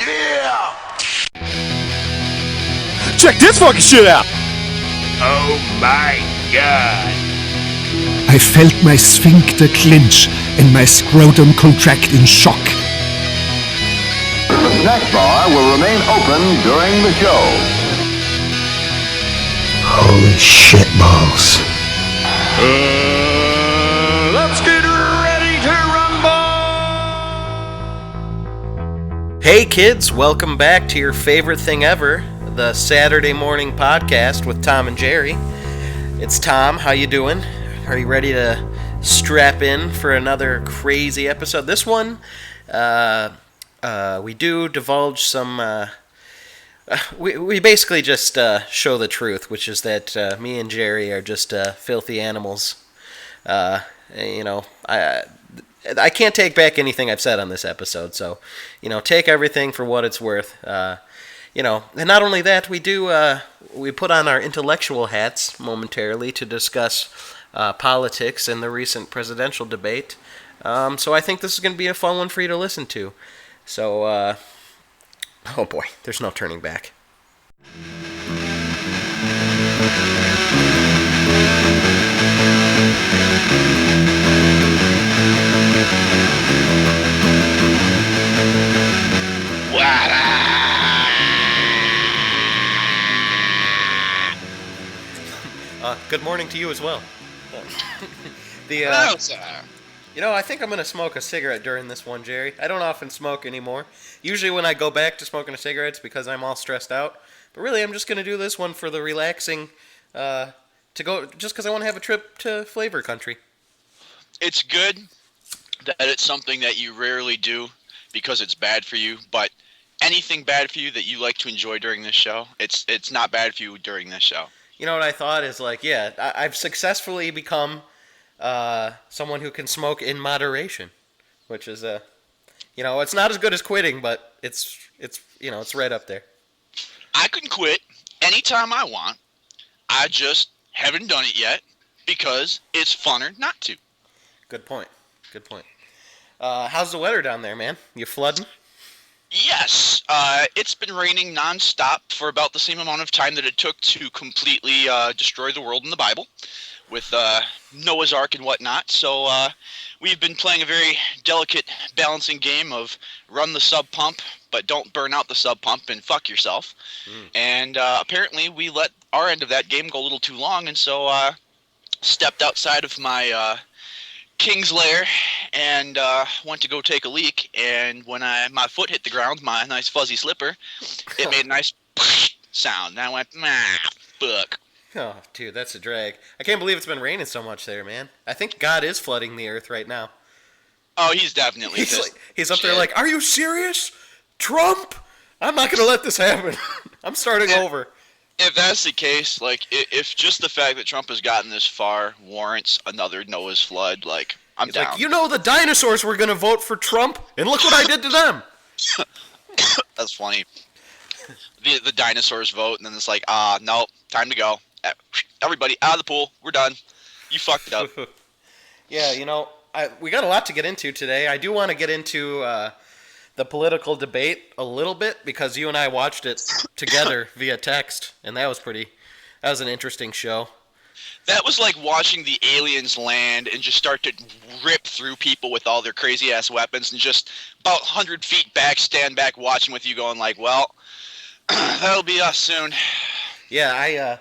Yeah! Check this fucking shit out! Oh my god. I felt my sphincter clench and my scrotum contract in shock. The snack bar will remain open during the show. Holy shit balls. Let's get ready to rumble! Hey kids, welcome back to your favorite thing ever, the Saturday morning podcast with Tom and Jerry. It's Tom, how you doing? Are you ready to strap in for another crazy episode? This one, we do divulge some, we basically just show the truth, which is that me and Jerry are just filthy animals. I can't take back anything I've said on this episode, so, take everything for what it's worth. And not only that, we put on our intellectual hats momentarily to discuss politics and the recent presidential debate. So I think this is going to be a fun one for you to listen to. So, oh boy, there's no turning back. Good morning to you as well. Hello, sir. I think I'm going to smoke a cigarette during this one, Jerry. I don't often smoke anymore. Usually when I go back to smoking a cigarette, it's because I'm all stressed out. But really, I'm just going to do this one for the relaxing, just because I want to have a trip to flavor country. It's good that it's something that you rarely do because it's bad for you, but anything bad for you that you like to enjoy during this show, it's not bad for you during this show. You know what I thought is I've successfully become someone who can smoke in moderation, which is it's not as good as quitting, but it's right up there. I can quit anytime I want. I just haven't done it yet because it's funner not to. Good point. How's the weather down there, man? You flooding? Yes, it's been raining nonstop for about the same amount of time that it took to completely destroy the world in the Bible with Noah's Ark and whatnot. So we've been playing a very delicate balancing game of run the sub pump, but don't burn out the sub pump and fuck yourself. And apparently we let our end of that game go a little too long, and so stepped outside of my King's Lair and went to go take a leak, and when my foot hit the ground, my nice fuzzy slipper, it made a nice sound, and I went, fuck. Oh, dude, that's a drag. I can't believe it's been raining so much there, man. I think God is flooding the earth right now. Oh, he's definitely he's up there like, are you serious? Trump? I'm not going to let this happen. I'm starting over. If that's the case, if just the fact that Trump has gotten this far warrants another Noah's flood, I'm down. The dinosaurs were going to vote for Trump, and look what I did to them. That's funny. The dinosaurs vote, and then it's no, time to go. Everybody out of the pool. We're done. You fucked it up. Yeah, we got a lot to get into today. I do want to get into the political debate a little bit because you and I watched it together via text, and that was an interesting show. That was like watching the aliens land and just start to rip through people with all their crazy ass weapons, and just about 100 feet back, stand back watching with you going well, that'll be us soon. Yeah,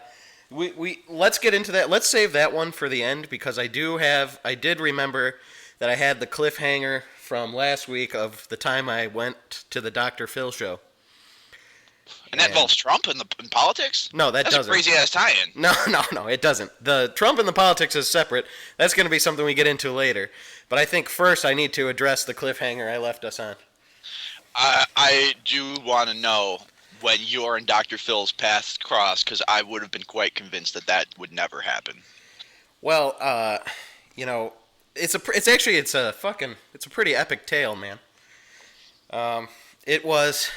we let's get into that. Let's save that one for the end because I did remember that I had the cliffhanger from last week of the time I went to the Dr. Phil show. And that involves Trump in politics? No, that's doesn't. That's a crazy-ass tie-in. No, it doesn't. The Trump and the politics is separate. That's going to be something we get into later. But I think first I need to address the cliffhanger I left us on. I do want to know when your and Dr. Phil's paths crossed, because I would have been quite convinced that would never happen. Well, it's a pretty epic tale, man. It was,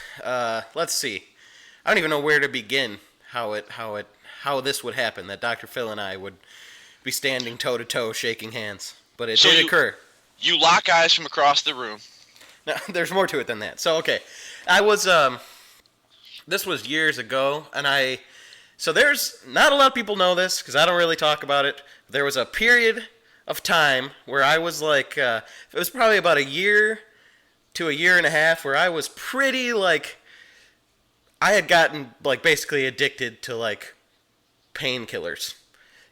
let's see. I don't even know where to begin how this would happen, that Dr. Phil and I would be standing toe to toe shaking hands. But it did occur. You lock eyes from across the room. No, there's more to it than that. So, okay. I was, this was years ago, and so there's, not a lot of people know this, because I don't really talk about it. There was a period of time where I was like, it was probably about a year to a year and a half, where I was pretty, like, I had gotten, like, basically addicted to, like, painkillers,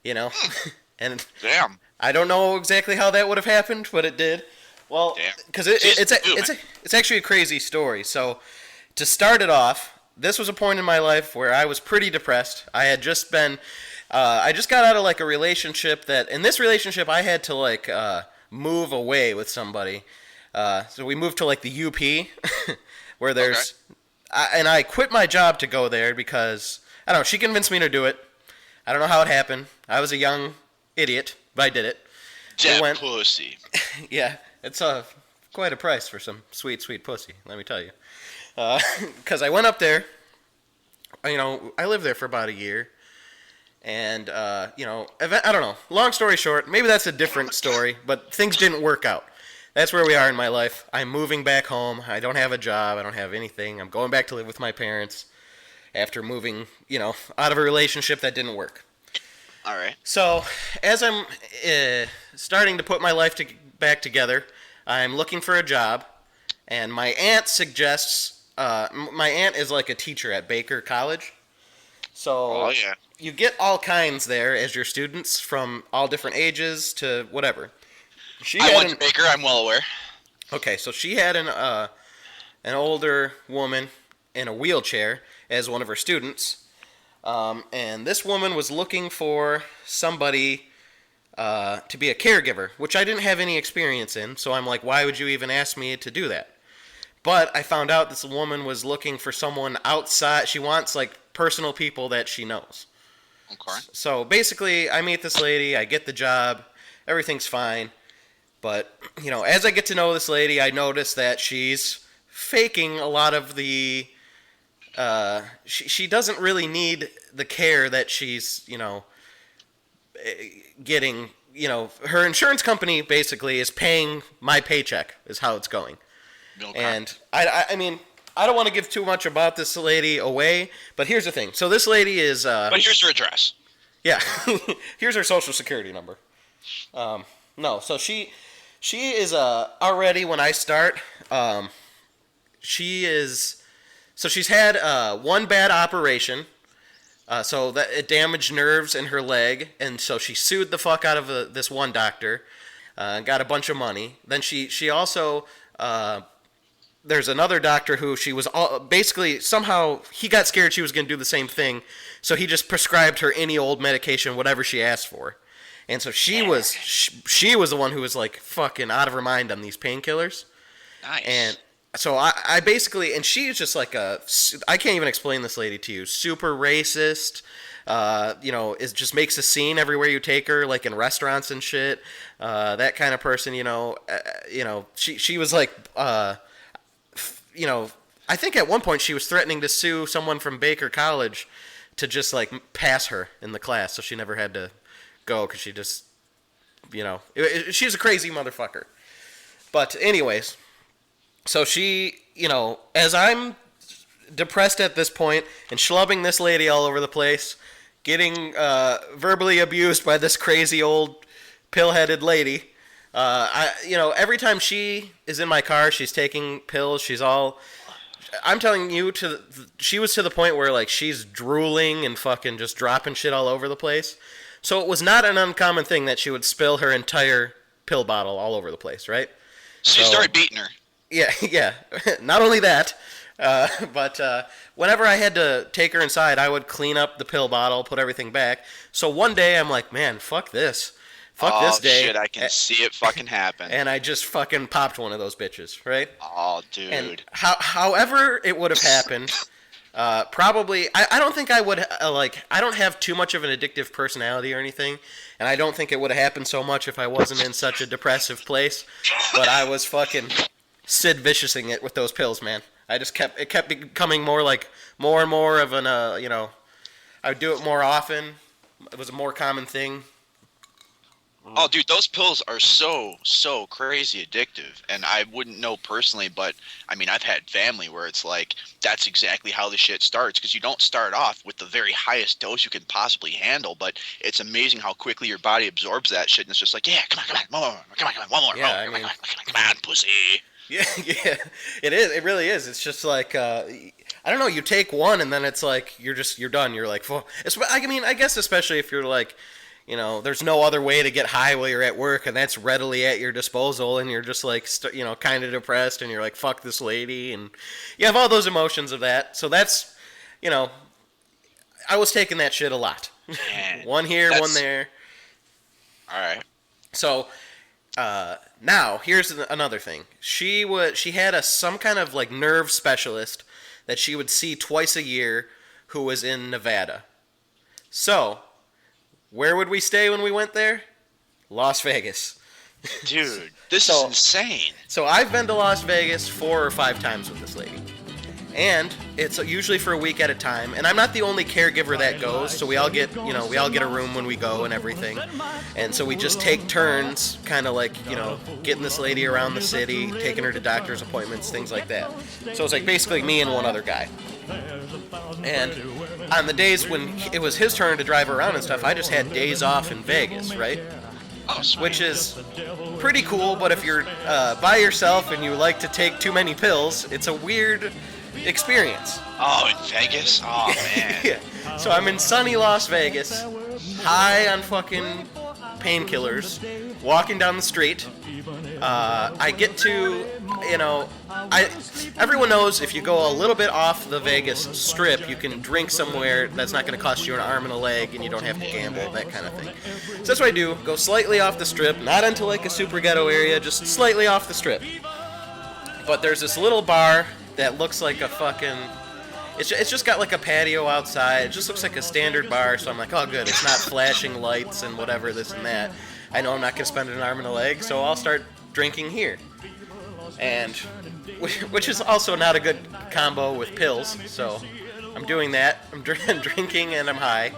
you know? And Damn. I don't know exactly how that would have happened, but it did. Well, because it's actually a crazy story. So, to start it off, this was a point in my life where I was pretty depressed. I had just been, I just got out of like a relationship that, in this relationship, I had to like move away with somebody. So we moved to like the UP, where there's, and I quit my job to go there because, I don't know, she convinced me to do it. I don't know how it happened. I was a young idiot, but I did it. That pussy. Yeah, it's quite a price for some sweet, sweet pussy, let me tell you. Because I went up there, you know, I lived there for about a year, and, you know, I don't know, long story short, maybe that's a different story, but things didn't work out. That's where we are in my life. I'm moving back home. I don't have a job. I don't have anything. I'm going back to live with my parents after moving, you know, out of a relationship that didn't work. All right. So, as I'm starting to put my life back together, I'm looking for a job, and my aunt suggests, my aunt is like a teacher at Baker College, so you get all kinds there as your students from all different ages to whatever. I went to Baker, I'm well aware. Okay, so she had an older woman in a wheelchair as one of her students. And this woman was looking for somebody to be a caregiver, which I didn't have any experience in, so I'm like, why would you even ask me to do that? But I found out this woman was looking for someone outside. She wants, like, personal people that she knows. Okay. So basically, I meet this lady, I get the job, everything's fine. But, you know, as I get to know this lady, I notice that she's faking a lot of the... she doesn't really need the care that she's, you know, getting. You know, her insurance company basically is paying my paycheck, is how it's going. Okay. And I mean, I don't want to give too much about this lady away, but here's the thing. So this lady is. But here's her address. Yeah, here's her social security number. No, so she is already when I start. She is. So she's had one bad operation, so that it damaged nerves in her leg, and so she sued the fuck out of this one doctor, got a bunch of money. Then she also, there's another doctor who she was basically, somehow he got scared she was going to do the same thing, so he just prescribed her any old medication, whatever she asked for. And so she was the one who was like fucking out of her mind on these painkillers. Nice. And so I basically, and she's just like I can't even explain this lady to you. Super racist, you know, it just makes a scene everywhere you take her, like in restaurants and shit. That kind of person, you know, she was like, you know, I think at one point she was threatening to sue someone from Baker College to just like pass her in the class, so she never had to go because she just, you know, she's a crazy motherfucker. But anyways. So she, you know, as I'm depressed at this point and schlubbing this lady all over the place, getting verbally abused by this crazy old pill-headed lady, you know, every time she is in my car, she's taking pills, she's all, I'm telling you, she was to the point where, like, she's drooling and fucking just dropping shit all over the place. So it was not an uncommon thing that she would spill her entire pill bottle all over the place, right? So you started beating her. Yeah. Not only that, but whenever I had to take her inside, I would clean up the pill bottle, put everything back. So one day I'm like, man, fuck this. Fuck this day. Oh, shit, I can see it fucking happen. And I just fucking popped one of those bitches, right? Oh, dude. And however it would have happened, probably, I don't think I would, I don't have too much of an addictive personality or anything, and I don't think it would have happened so much if I wasn't in such a depressive place, but I was fucking Sid Viciousing it with those pills, man. It kept becoming more and more of an, you know, I would do it more often. It was a more common thing. Oh, dude, those pills are so crazy addictive. And I wouldn't know personally, but I mean, I've had family where it's like, that's exactly how the shit starts. Because you don't start off with the very highest dose you can possibly handle, but it's amazing how quickly your body absorbs that shit. And it's just like, yeah, come on, one more. Yeah, I come mean- on, pussy. Yeah, yeah, it is. It really is. It's just like I don't know. You take one, and then it's like you're done. You're like, I mean, I guess especially if you're like, there's no other way to get high while you're at work, and that's readily at your disposal, and you're just like, kind of depressed, and you're like, fuck this lady, and you have all those emotions of that. So that's, I was taking that shit a lot. Man, One here, one there. All right. So now here's another thing. She had some kind of like nerve specialist that she would see twice a year, who was in Nevada. So where would we stay when we went there? Las Vegas. Dude, this So- is insane. So I've been to Las Vegas 4 or 5 times with this lady. And it's usually for a week at a time, and I'm not the only caregiver that goes, so we all get a room when we go and everything. And so we just take turns, kind of like, getting this lady around the city, taking her to doctor's appointments, things like that. So it's like basically me and one other guy. And on the days when it was his turn to drive around and stuff, I just had days off in Vegas, right? Oh, sweet. Which is pretty cool, but if you're by yourself and you like to take too many pills, it's a weird experience. Oh, in Vegas? Oh, man. Yeah. So I'm in sunny Las Vegas, high on fucking painkillers, walking down the street. I get to, everyone knows if you go a little bit off the Vegas strip, you can drink somewhere that's not going to cost you an arm and a leg, and you don't have to gamble, that kind of thing. So that's what I do. Go slightly off the strip, not into like a super ghetto area, just slightly off the strip. But there's this little bar that looks like a fucking... It's just got like a patio outside. It just looks like a standard bar, so I'm like, oh good, it's not flashing lights and whatever, this and that. I know I'm not going to spend an arm and a leg, so I'll start drinking here. And, which is also not a good combo with pills, so I'm doing that. I'm drinking and I'm high.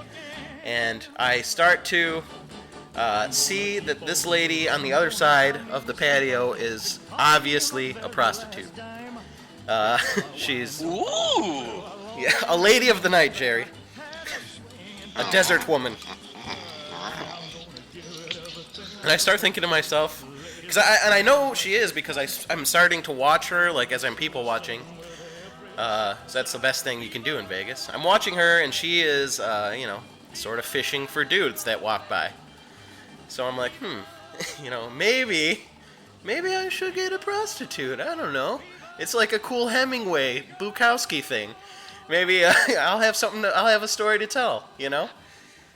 And I start to see that this lady on the other side of the patio is obviously a prostitute. She's Ooh. a lady of the night, Jerry. A desert woman. And I start thinking to myself, because I know she is because I'm starting to watch her, like as I'm people watching. So that's the best thing you can do in Vegas. I'm watching her, and she is, sort of fishing for dudes that walk by. So I'm like, maybe I should get a prostitute. I don't know. It's like a cool Hemingway, Bukowski thing. Maybe I'll have a story to tell,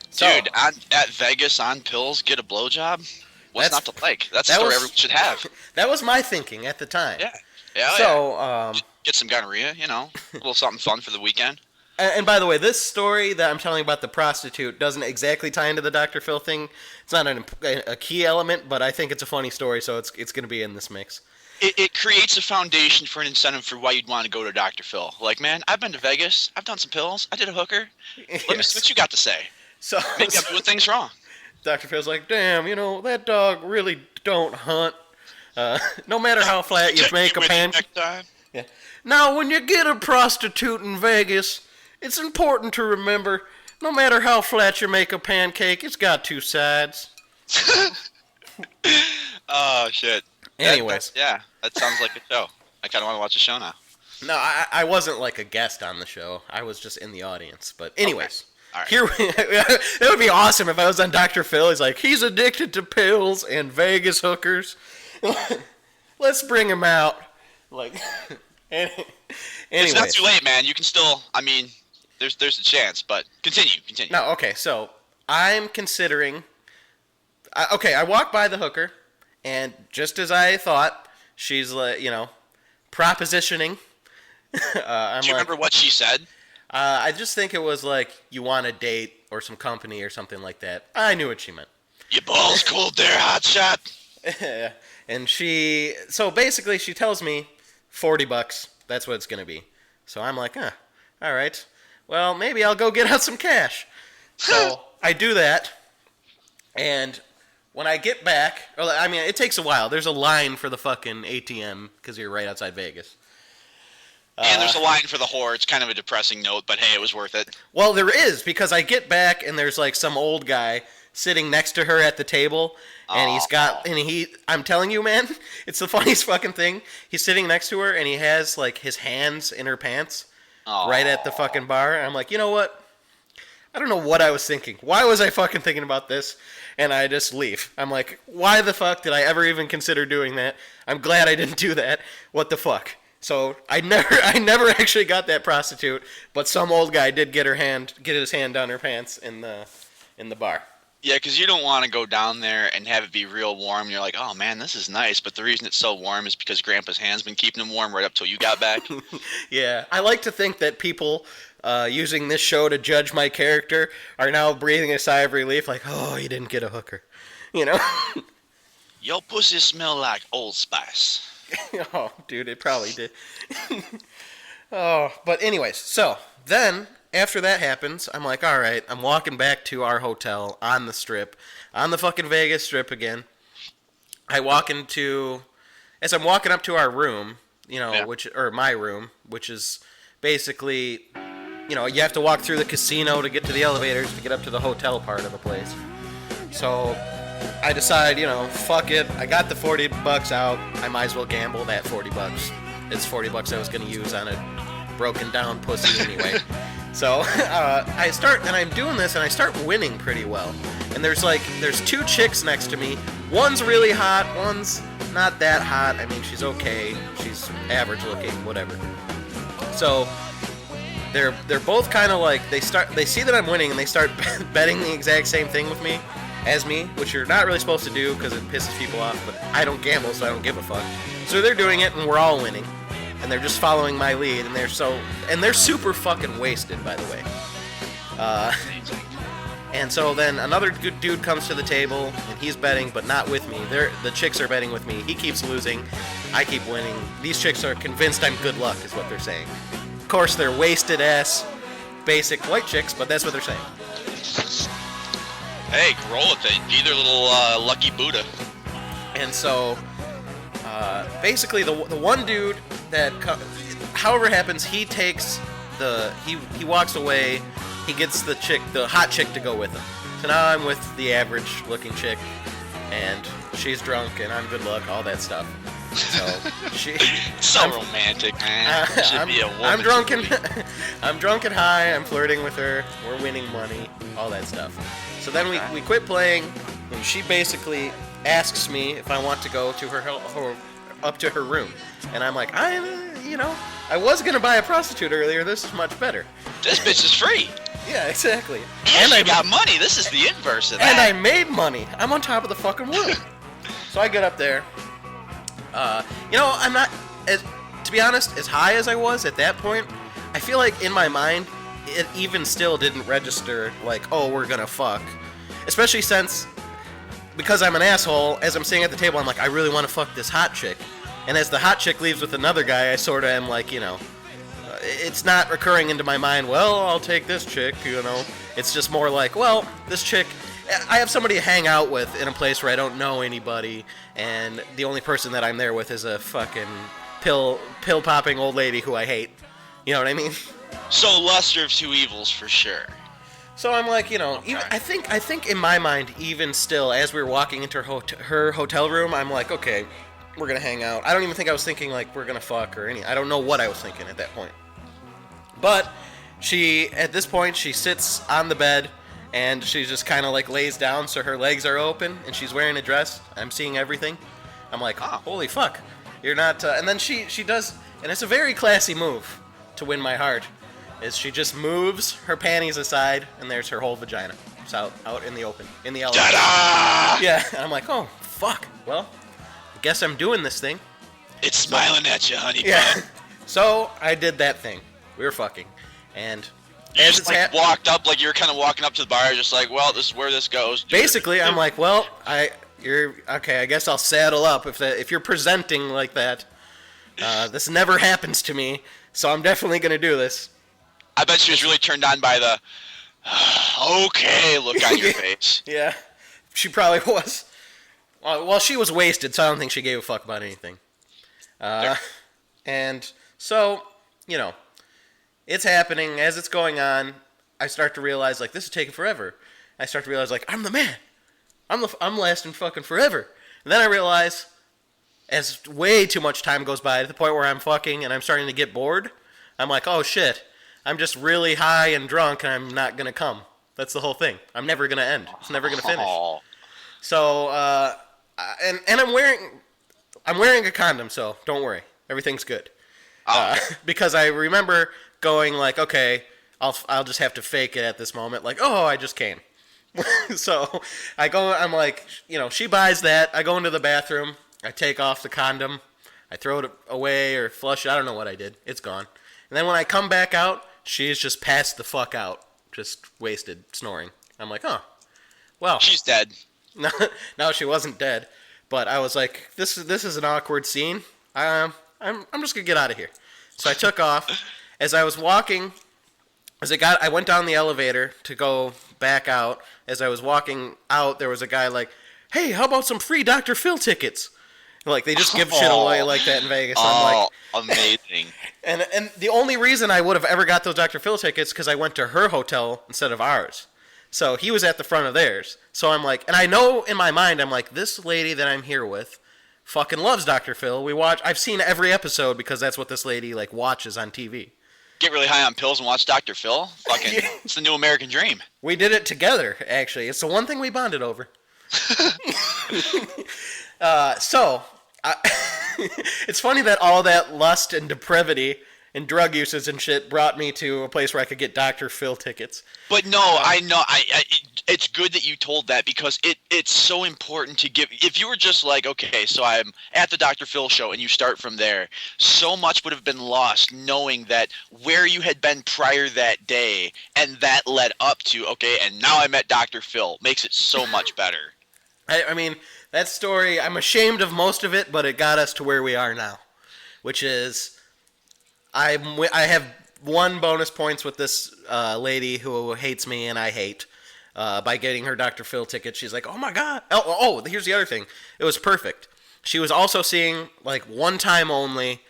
So, Dude, at Vegas on pills, get a blowjob? What's That's- not to like? That's a that story was- everyone should have. that was my thinking at the time. Yeah. Yeah. So, Get some gonorrhea, a little something fun for the weekend. and by the way, this story that I'm telling about the prostitute doesn't exactly tie into the Dr. Phil thing. It's not a key element, but I think it's a funny story, so it's going to be in this mix. It creates a foundation for an incentive for why you'd want to go to Dr. Phil. Like, man, I've been to Vegas. I've done some pills. I did a hooker. Let me see what you got to say. So, Maybe I'm doing things wrong. Dr. Phil's like, damn, that dog really don't hunt. No matter how flat you make a With you pancake. next time. Yeah. Now, when you get a prostitute in Vegas, it's important to remember, no matter how flat you make a pancake, it's got 2 sides. Oh, shit. Anyways. That sounds like a show. I kind of want to watch a show now. No, I wasn't like a guest on the show. I was just in the audience. But anyways, All right. That would be awesome if I was on Dr. Phil. He's like, he's addicted to pills and Vegas hookers. Let's bring him out. Like, It's anyways. not too late, man. You can still, there's a chance, but continue. No, okay, so I'm considering... I walk by the hooker, and just as I thought, she's, propositioning. I'm Do you remember what she said? I just think it was like, you want a date or some company or something like that. I knew what she meant. Your balls cold there, hotshot. And so basically she tells me $40, that's what it's going to be. So I'm like, all right. Well, maybe I'll go get out some cash. So I do that, and when I get back, I mean, it takes a while. There's a line for the fucking ATM because you're right outside Vegas. And there's a line for the whore. It's kind of a depressing note, but hey, it was worth it. Well, there is, because I get back and there's like some old guy sitting next to her at the table, and I'm telling you, man, it's the funniest fucking thing. He's sitting next to her and he has like his hands in her pants right at the fucking bar. And I'm like, you know what? I don't know what I was thinking. Why was I fucking thinking about this? And I just leave. I'm like, why the fuck did I ever even consider doing that? I'm glad I didn't do that. What the fuck? So I never actually got that prostitute, but some old guy did get his hand down her pants in the bar. Yeah, because you don't want to go down there and have it be real warm. You're like, oh man, this is nice. But the reason it's so warm is because Grandpa's hand's been keeping him warm right up till you got back. Yeah, I like to think that people using this show to judge my character are now breathing a sigh of relief, like, oh, you didn't get a hooker, you know? Your pussy smell like Old Spice. Oh, dude, it probably did. Oh, but anyways, so then after that happens, I'm like, all right, I'm walking back to our hotel on the strip, on the fucking Vegas strip again. As I'm walking up to our room, my room, which is basically, you have to walk through the casino to get to the elevators to get up to the hotel part of the place. So I decide, fuck it. I got the $40 out. I might as well gamble that $40. It's $40 I was going to use on a broken down pussy anyway. So I'm doing this and I start winning pretty well. And there's two chicks next to me. One's really hot, one's not that hot. I mean, she's okay. She's average looking, whatever. So they're both kind of like, they see that I'm winning and they start betting the exact same thing with me as me, which you're not really supposed to do because it pisses people off, but I don't gamble, so I don't give a fuck. So they're doing it and we're all winning. And they're just following my lead, and they're super fucking wasted, by the way. And so then another good dude comes to the table, and he's betting, but not with me. The chicks are betting with me. He keeps losing. I keep winning. These chicks are convinced I'm good luck, is what they're saying. Of course, they're wasted ass, basic white chicks, but that's what they're saying. Hey, roll with it. Be their little lucky Buddha. And so, basically, the one dude that, however it happens, he walks away. He gets the hot chick to go with him. So now I'm with the average looking chick, and she's drunk, and I'm good luck, all that stuff. So I'm romantic, man. Should be a woman. I'm drunk and high. I'm flirting with her. We're winning money, all that stuff. So then we quit playing, and she basically asks me if I want to go to her up to her room, and I'm like, I was gonna buy a prostitute earlier. This is much better. This bitch is free. Yeah, exactly. And I got money. This is the inverse of that. And I made money. I'm on top of the fucking world. So I get up there. I'm not, to be honest, as high as I was at that point, I feel like in my mind, it even still didn't register like, oh, we're gonna fuck. Especially since, because I'm an asshole, as I'm sitting at the table, I'm like, I really want to fuck this hot chick. And as the hot chick leaves with another guy, I sort of am like, it's not recurring into my mind, well, I'll take this chick, It's just more like, well, this chick, I have somebody to hang out with in a place where I don't know anybody, and the only person that I'm there with is a fucking pill-popping old lady who I hate. You know what I mean? So lesser of two evils for sure. So I'm like, Okay. I think in my mind, even still, as we were walking into her hotel room, I'm like, okay, we're gonna hang out. I don't even think I was thinking like we're gonna fuck or any. I don't know what I was thinking at that point. But at this point, she sits on the bed and she just kind of like lays down, so her legs are open, and she's wearing a dress. I'm seeing everything. I'm like, holy fuck, you're not. And then she does, and it's a very classy move to win my heart. Is she just moves her panties aside, and there's her whole vagina. It's out in the open, in the elevator. Ta-da! Yeah, and I'm like, oh, fuck. Well, I guess I'm doing this thing. It's smiling at you, honey. Yeah. So I did that thing. We were fucking, and you just walked up, like you were kind of walking up to the bar, just like, well, this is where this goes. Basically, I'm like, well, you're okay. I guess I'll saddle up if you're presenting like that. This never happens to me, so I'm definitely gonna do this. I bet she was really turned on by the okay look on your face. Yeah, she probably was. Well, she was wasted, so I don't think she gave a fuck about anything. And so, you know, it's happening. As it's going on, I start to realize, like, this is taking forever. I start to realize, like, I'm the man. I'm lasting fucking forever. And then I realize, as way too much time goes by, to the point where I'm fucking and I'm starting to get bored, I'm like, oh shit, I'm just really high and drunk and I'm not gonna come. That's the whole thing. I'm never gonna end. It's never gonna finish. So, and I'm wearing a condom, so don't worry, everything's good. Because I remember going like, okay, I'll just have to fake it at this moment, like, oh, I just came. So I go, I'm like, you know, she buys that. I go into the bathroom. I take off the condom. I throw it away or flush it. I don't know what I did. It's gone. And then when I come back out, she's just passed the fuck out, just wasted, snoring. I'm like, oh, well. She's dead. No, she wasn't dead. But I was like, this is an awkward scene. I'm just gonna get out of here. So I took off. As I was walking, I went down the elevator to go back out. As I was walking out, there was a guy like, hey, how about some free Dr. Phil tickets? Like, they just give shit away like that in Vegas. I'm like, amazing. And the only reason I would have ever got those Dr. Phil tickets because I went to her hotel instead of ours. So he was at the front of theirs. So I'm like, and I know in my mind, I'm like, this lady that I'm here with fucking loves Dr. Phil. I've seen every episode because that's what this lady like watches on TV. Get really high on pills and watch Dr. Phil? Fucking, it's the new American dream. We did it together, actually. It's the one thing we bonded over. It's funny that all that lust and depravity and drug uses and shit brought me to a place where I could get Dr. Phil tickets. But no, I know. It's good that you told that because it's so important to give. If you were just like, okay, so I'm at the Dr. Phil show and you start from there, so much would have been lost knowing that where you had been prior that day and that led up to, okay, and now I'm at Dr. Phil. Makes it so much better. I mean, that story, I'm ashamed of most of it, but it got us to where we are now, which is I have 1 bonus points with this lady who hates me and I hate by getting her Dr. Phil ticket. She's like, oh my God. Oh, here's the other thing. It was perfect. She was also seeing, like, one time only.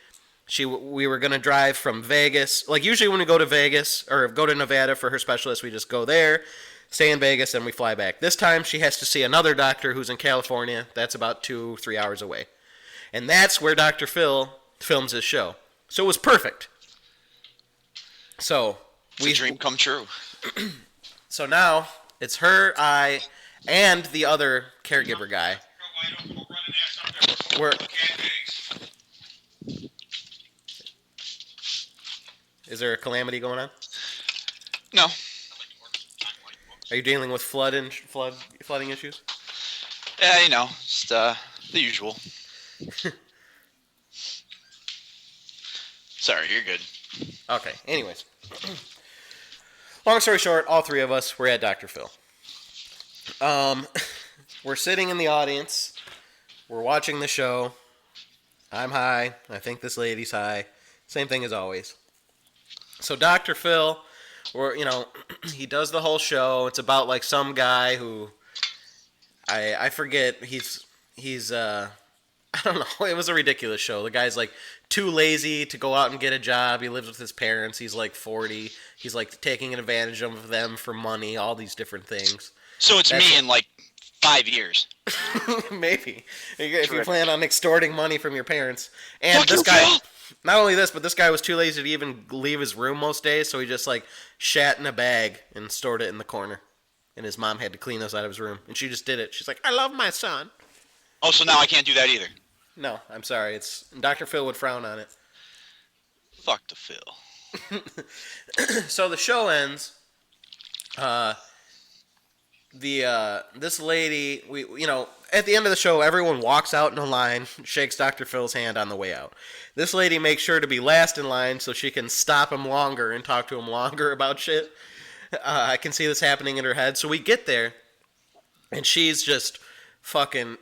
We were going to drive from Vegas. Like, usually when we go to Vegas or go to Nevada for her specialist, we just go there, stay in Vegas, and we fly back. This time she has to see another doctor who's in California. That's about 2-3 hours away. And that's where Dr. Phil films his show. So it was perfect. So it's a dream come true. So now it's her, I, and the other caregiver guy. Is there a calamity going on? No. Are you dealing with flooding issues? Yeah, you know, just the usual. Sorry, you're good. Okay, anyways. Long story short, all 3 of us were at Dr. Phil. We're sitting in the audience. We're watching the show. I'm high. I think this lady's high. Same thing as always. So Dr. Phil, he does the whole show. It's about like some guy who I forget. He's I don't know. It was a ridiculous show. The guy's like too lazy to go out and get a job. He lives with his parents. He's like 40. He's like taking advantage of them for money. All these different things. So it's me in like 5 years. Maybe if you plan on extorting money from your parents. And Fuck this you, guy. Phil! Not only this, but this guy was too lazy to even leave his room most days, so he just like shat in a bag and stored it in the corner. And his mom had to clean those out of his room, and she just did it. She's like, "I love my son." Oh, so now I can't do that either. No, I'm sorry. Dr. Phil would frown on it. Fuck the Phil. So the show ends. This lady, at the end of the show, everyone walks out in a line, shakes Dr. Phil's hand on the way out. This lady makes sure to be last in line so she can stop him longer and talk to him longer about shit. I can see this happening in her head. So we get there, and she's just fucking,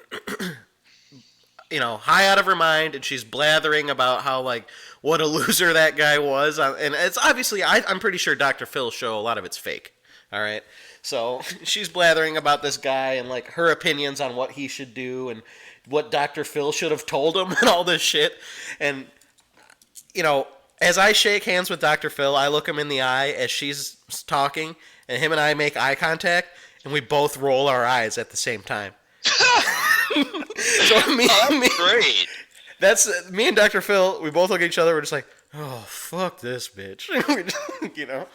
high out of her mind, and she's blathering about how, like, what a loser that guy was. And it's obviously, I'm pretty sure Dr. Phil's show, a lot of it's fake. All right. So she's blathering about this guy and like her opinions on what he should do and what Dr. Phil should have told him and all this shit. And you know, as I shake hands with Dr. Phil, I look him in the eye as she's talking, and him and I make eye contact, and we both roll our eyes at the same time. So Great. That's me and Dr. Phil. We both look at each other. We're just like, oh, fuck this bitch. You know,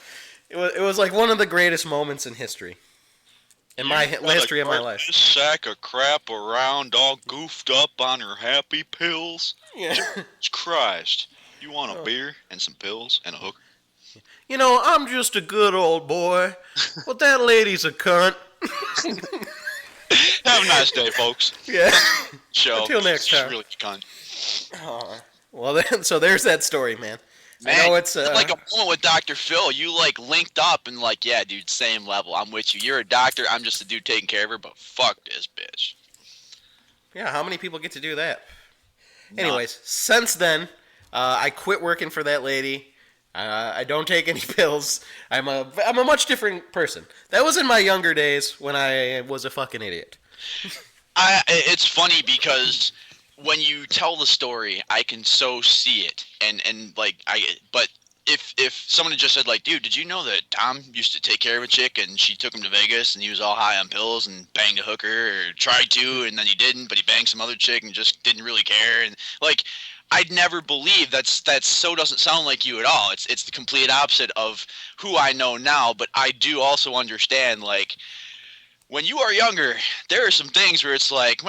it was like one of the greatest moments in history. In my history of my life. Sack of crap around, all goofed up on her happy pills. Yeah. Jesus Christ. You want a beer and some pills and a hooker? You know, I'm just a good old boy, but that lady's a cunt. Have a nice day, folks. Yeah. Show. Until next She's time. really a cunt. Well, then, so there's that story, man. Man, I know it's like a moment with Dr. Phil. You like linked up and like, yeah, dude, same level. I'm with you. You're a doctor. I'm just a dude taking care of her. But fuck this bitch. Yeah, how many people get to do that? Anyways, since then, I quit working for that lady. I don't take any pills. I'm a much different person. That was in my younger days when I was a fucking idiot. It's funny because when you tell the story, I can so see it, and like but if someone had just said like, dude, did you know that Tom used to take care of a chick and she took him to Vegas and he was all high on pills and banged a hooker or tried to and then he didn't, but he banged some other chick and just didn't really care, and like I'd never believe that so doesn't sound like you at all. It's the complete opposite of who I know now, but I do also understand like when you are younger, there are some things where it's like,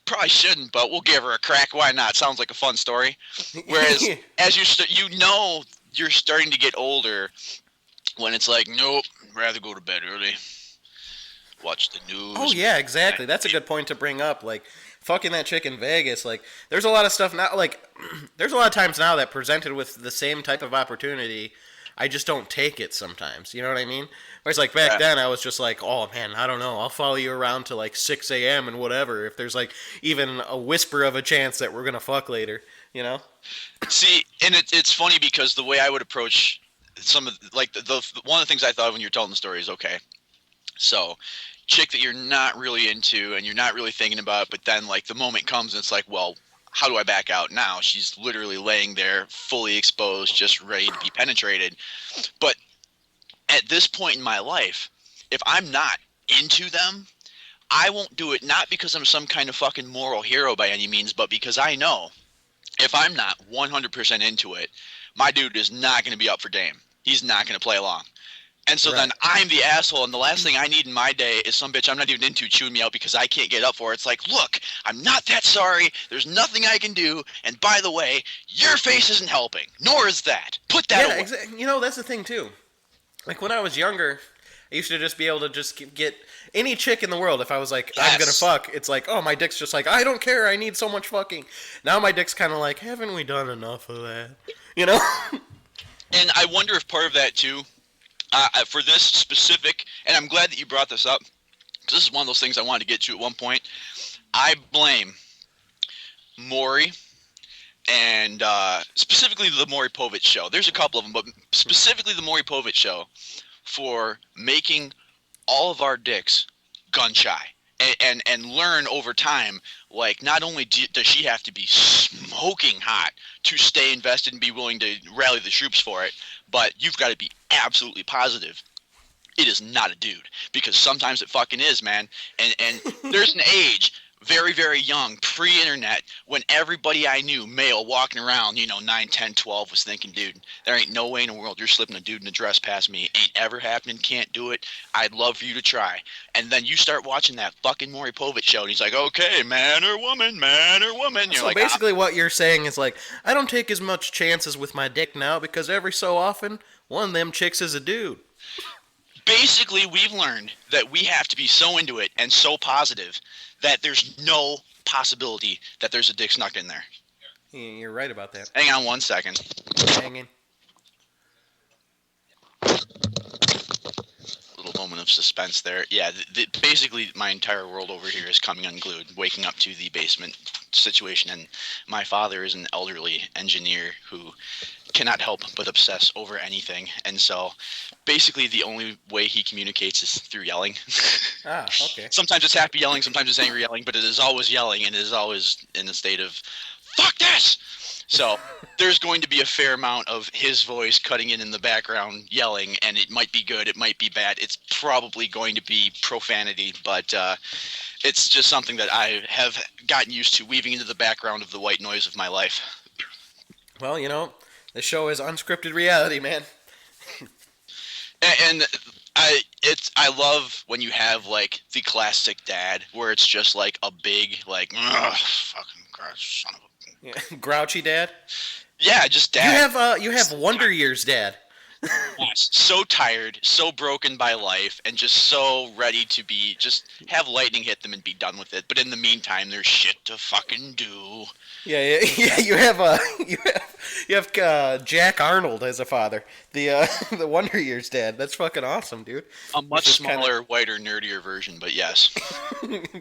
probably shouldn't, but we'll give her a crack. Why not? Sounds like a fun story. Whereas as you're starting to get older when it's like, nope, I'd rather go to bed early, watch the news. Oh, yeah, exactly. That's a good point to bring up. Like, fucking that chick in Vegas, like, there's a lot of stuff now, like, there's a lot of times now that presented with the same type of opportunity, I just don't take it sometimes. You know what I mean? Whereas, like, back then, I was just like, oh, man, I don't know. I'll follow you around to, like, 6 a.m. and whatever if there's, like, even a whisper of a chance that we're going to fuck later, you know? See, and it's funny because the way I would approach some of, like, the one of the things I thought of when you're telling the story is, okay, so chick that you're not really into and you're not really thinking about, but then, like, the moment comes and it's like, well, how do I back out now? She's literally laying there fully exposed, just ready to be penetrated. But at this point in my life, if I'm not into them, I won't do it, not because I'm some kind of fucking moral hero by any means, but because I know if I'm not 100% into it, my dude is not going to be up for game. He's not going to play along. And so then I'm the asshole, and the last thing I need in my day is some bitch I'm not even into chewing me out because I can't get up for it. It's like, look, I'm not that sorry. There's nothing I can do. And by the way, your face isn't helping, nor is that. Put that away. Exactly. You know, that's the thing, too. Like, when I was younger, I used to just be able to just get any chick in the world. If I was like, I'm going to fuck, it's like, oh, my dick's just like, I don't care. I need so much fucking. Now my dick's kind of like, haven't we done enough of that? You know? And I wonder if part of that, too, for this specific, and I'm glad that you brought this up, because this is one of those things I wanted to get to at one point. I blame Maury and specifically the Maury Povich show. There's a couple of them, but specifically the Maury Povich show for making all of our dicks gun shy and learn over time, like, not only does she have to be smoking hot to stay invested and be willing to rally the troops for it, but you've got to be absolutely positive it is not a dude, because sometimes it fucking is, man. And there's an age, very, very young, pre-internet, when everybody I knew, male, walking around, 9, 10, 12, was thinking, dude, there ain't no way in the world you're slipping a dude in a dress past me. Ain't ever happening, can't do it. I'd love for you to try. And then you start watching that fucking Maury Povich show, and he's like, okay, man or woman, man or woman. You're so like, basically what you're saying is like, I don't take as much chances with my dick now because every so often, one of them chicks is a dude. Basically, we've learned that we have to be so into it and so positive that there's no possibility that there's a dick snuck in there. You're right about that. Hang on one second. Hanging. Little moment of suspense there. Yeah, basically my entire world over here is coming unglued, waking up to the basement situation, and my father is an elderly engineer who cannot help but obsess over anything, and so basically the only way he communicates is through yelling. Ah, okay. Sometimes it's happy yelling, sometimes it's angry yelling, but it is always yelling, and it is always in a state of "fuck this." So there's going to be a fair amount of his voice cutting in the background yelling, and it might be good, it might be bad. It's probably going to be profanity, but it's just something that I have gotten used to weaving into the background of the white noise of my life. Well, you know, the show is unscripted reality, man. And I love when you have like the classic dad where it's just like a big like fucking gosh, son of a Yeah. Grouchy dad. yeah, just dad. You have Wonder Years dad. Yes, so tired, so broken by life, and just so ready to be just have lightning hit them and be done with it. But in the meantime, there's shit to fucking do. Yeah. You have Jack Arnold as a father. The the Wonder Years dad. That's fucking awesome, dude. A much smaller, whiter, nerdier version, but yes.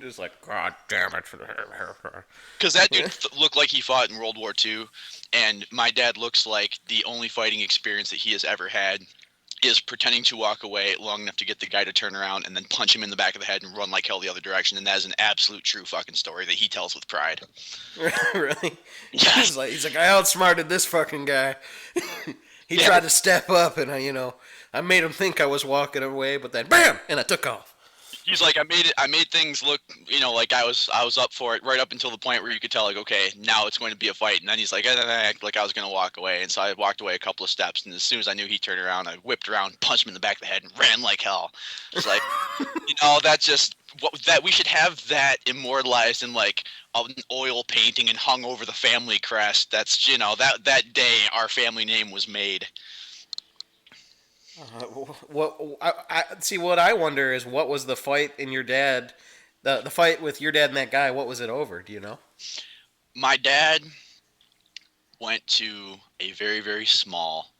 Just like, God damn it. Because that dude looked like he fought in World War II, and my dad looks like the only fighting experience that he has ever had is pretending to walk away long enough to get the guy to turn around and then punch him in the back of the head and run like hell the other direction. And that is an absolute true fucking story that he tells with pride. Really? Yes. He's like, I outsmarted this fucking guy. He tried to step up, and I made him think I was walking away, but then bam, and I took off. He's like, I made things look, like I was up for it right up until the point where you could tell, like, okay, now it's going to be a fight. And then he's like, I act like I was going to walk away. And so I walked away a couple of steps. And as soon as I knew he turned around, I whipped around, punched him in the back of the head, and ran like hell. It's like, that's just that we should have that immortalized in like an oil painting and hung over the family crest. That's, that day our family name was made. What I wonder is, what was the fight in your dad, the fight with your dad and that guy? What was it over? Do you know? My dad went to a very, very small,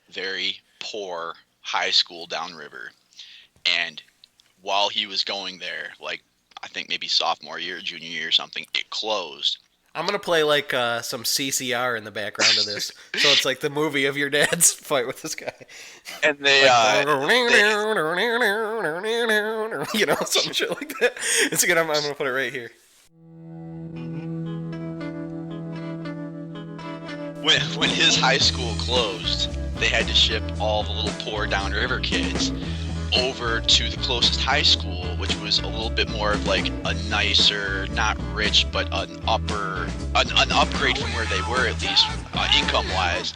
very poor high school downriver, and while he was going there, like I think maybe sophomore year, junior year or something, it closed. I'm gonna play like some CCR in the background of this, so it's like the movie of your dad's fight with this guy. And they, some shit like that. It's good. I'm gonna put it right here. When his high school closed, they had to ship all the little poor downriver kids over to the closest high school, which was a little bit more of like a nicer, not rich, but an upgrade from where they were, at least income wise.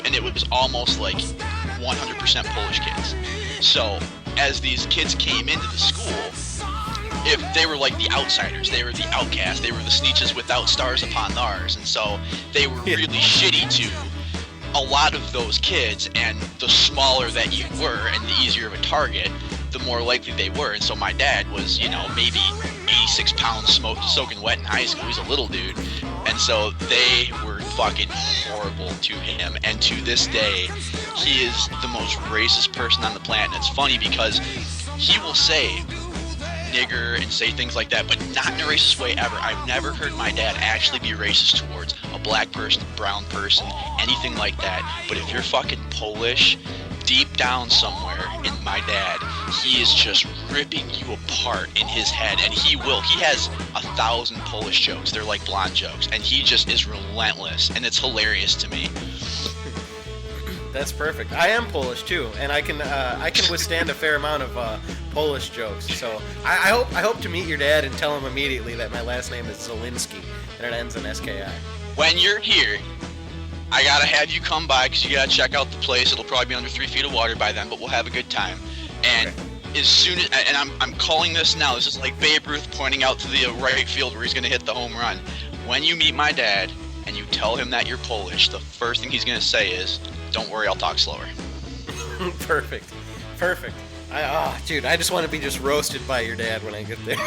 And it was almost like 100% Polish kids. So as these kids came into the school, if they were like the outsiders, they were the outcasts, they were the Sneetches without stars upon theirs, and so they were really shitty to a lot of those kids, and the smaller that you were and the easier of a target, the more likely they were. And so my dad was, maybe 86 pounds soaking wet in high school. He's a little dude. And so they were fucking horrible to him. And to this day, he is the most racist person on the planet. And it's funny because he will say nigger and say things like that, but not in a racist way ever. I've never heard my dad actually be racist towards a black person, brown person, anything like that. But if you're fucking Polish, deep down somewhere in my dad, he is just ripping you apart in his head. And he has 1,000 Polish jokes. They're like blonde jokes. And he just is relentless. And it's hilarious to me. That's perfect. I am Polish too, and I can withstand a fair amount of Polish jokes. So I hope to meet your dad and tell him immediately that my last name is Zielinski and it ends in SKI. When you're here, I gotta have you come by because you gotta check out the place. It'll probably be under 3 feet of water by then, but we'll have a good time. And as soon as, and I'm calling this now. This is like Babe Ruth pointing out to the right field where he's gonna hit the home run. When you meet my dad and you tell him that you're Polish, the first thing he's gonna say is, "Don't worry, I'll talk slower." Perfect. Dude, I just want to be just roasted by your dad when I get there.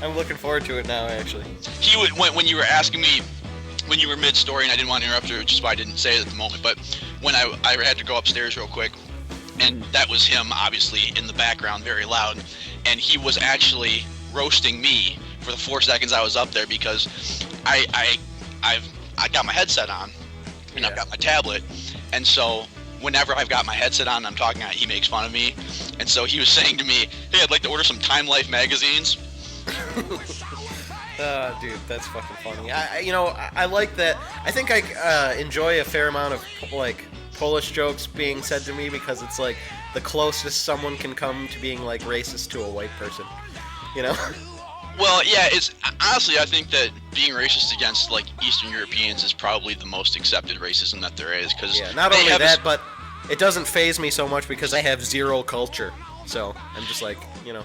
I'm looking forward to it now, actually. He would, when you were asking me, when you were mid-story, and I didn't want to interrupt you, which is why I didn't say it at the moment, but when I had to go upstairs real quick, and that was him, obviously, in the background, very loud, and he was actually roasting me for the 4 seconds I was up there because I got my headset on, and I've got my tablet, and so whenever I've got my headset on and I'm talking, he makes fun of me, and so he was saying to me, "Hey, I'd like to order some Time Life magazines." Dude, that's fucking funny. I like that. I think I enjoy a fair amount of like Polish jokes being said to me because it's like the closest someone can come to being like racist to a white person. You know? Well, yeah, it's honestly, I think that being racist against like Eastern Europeans is probably the most accepted racism that there is. Cause yeah, not only that, but it doesn't faze me so much because I have zero culture. So I'm just like, you know.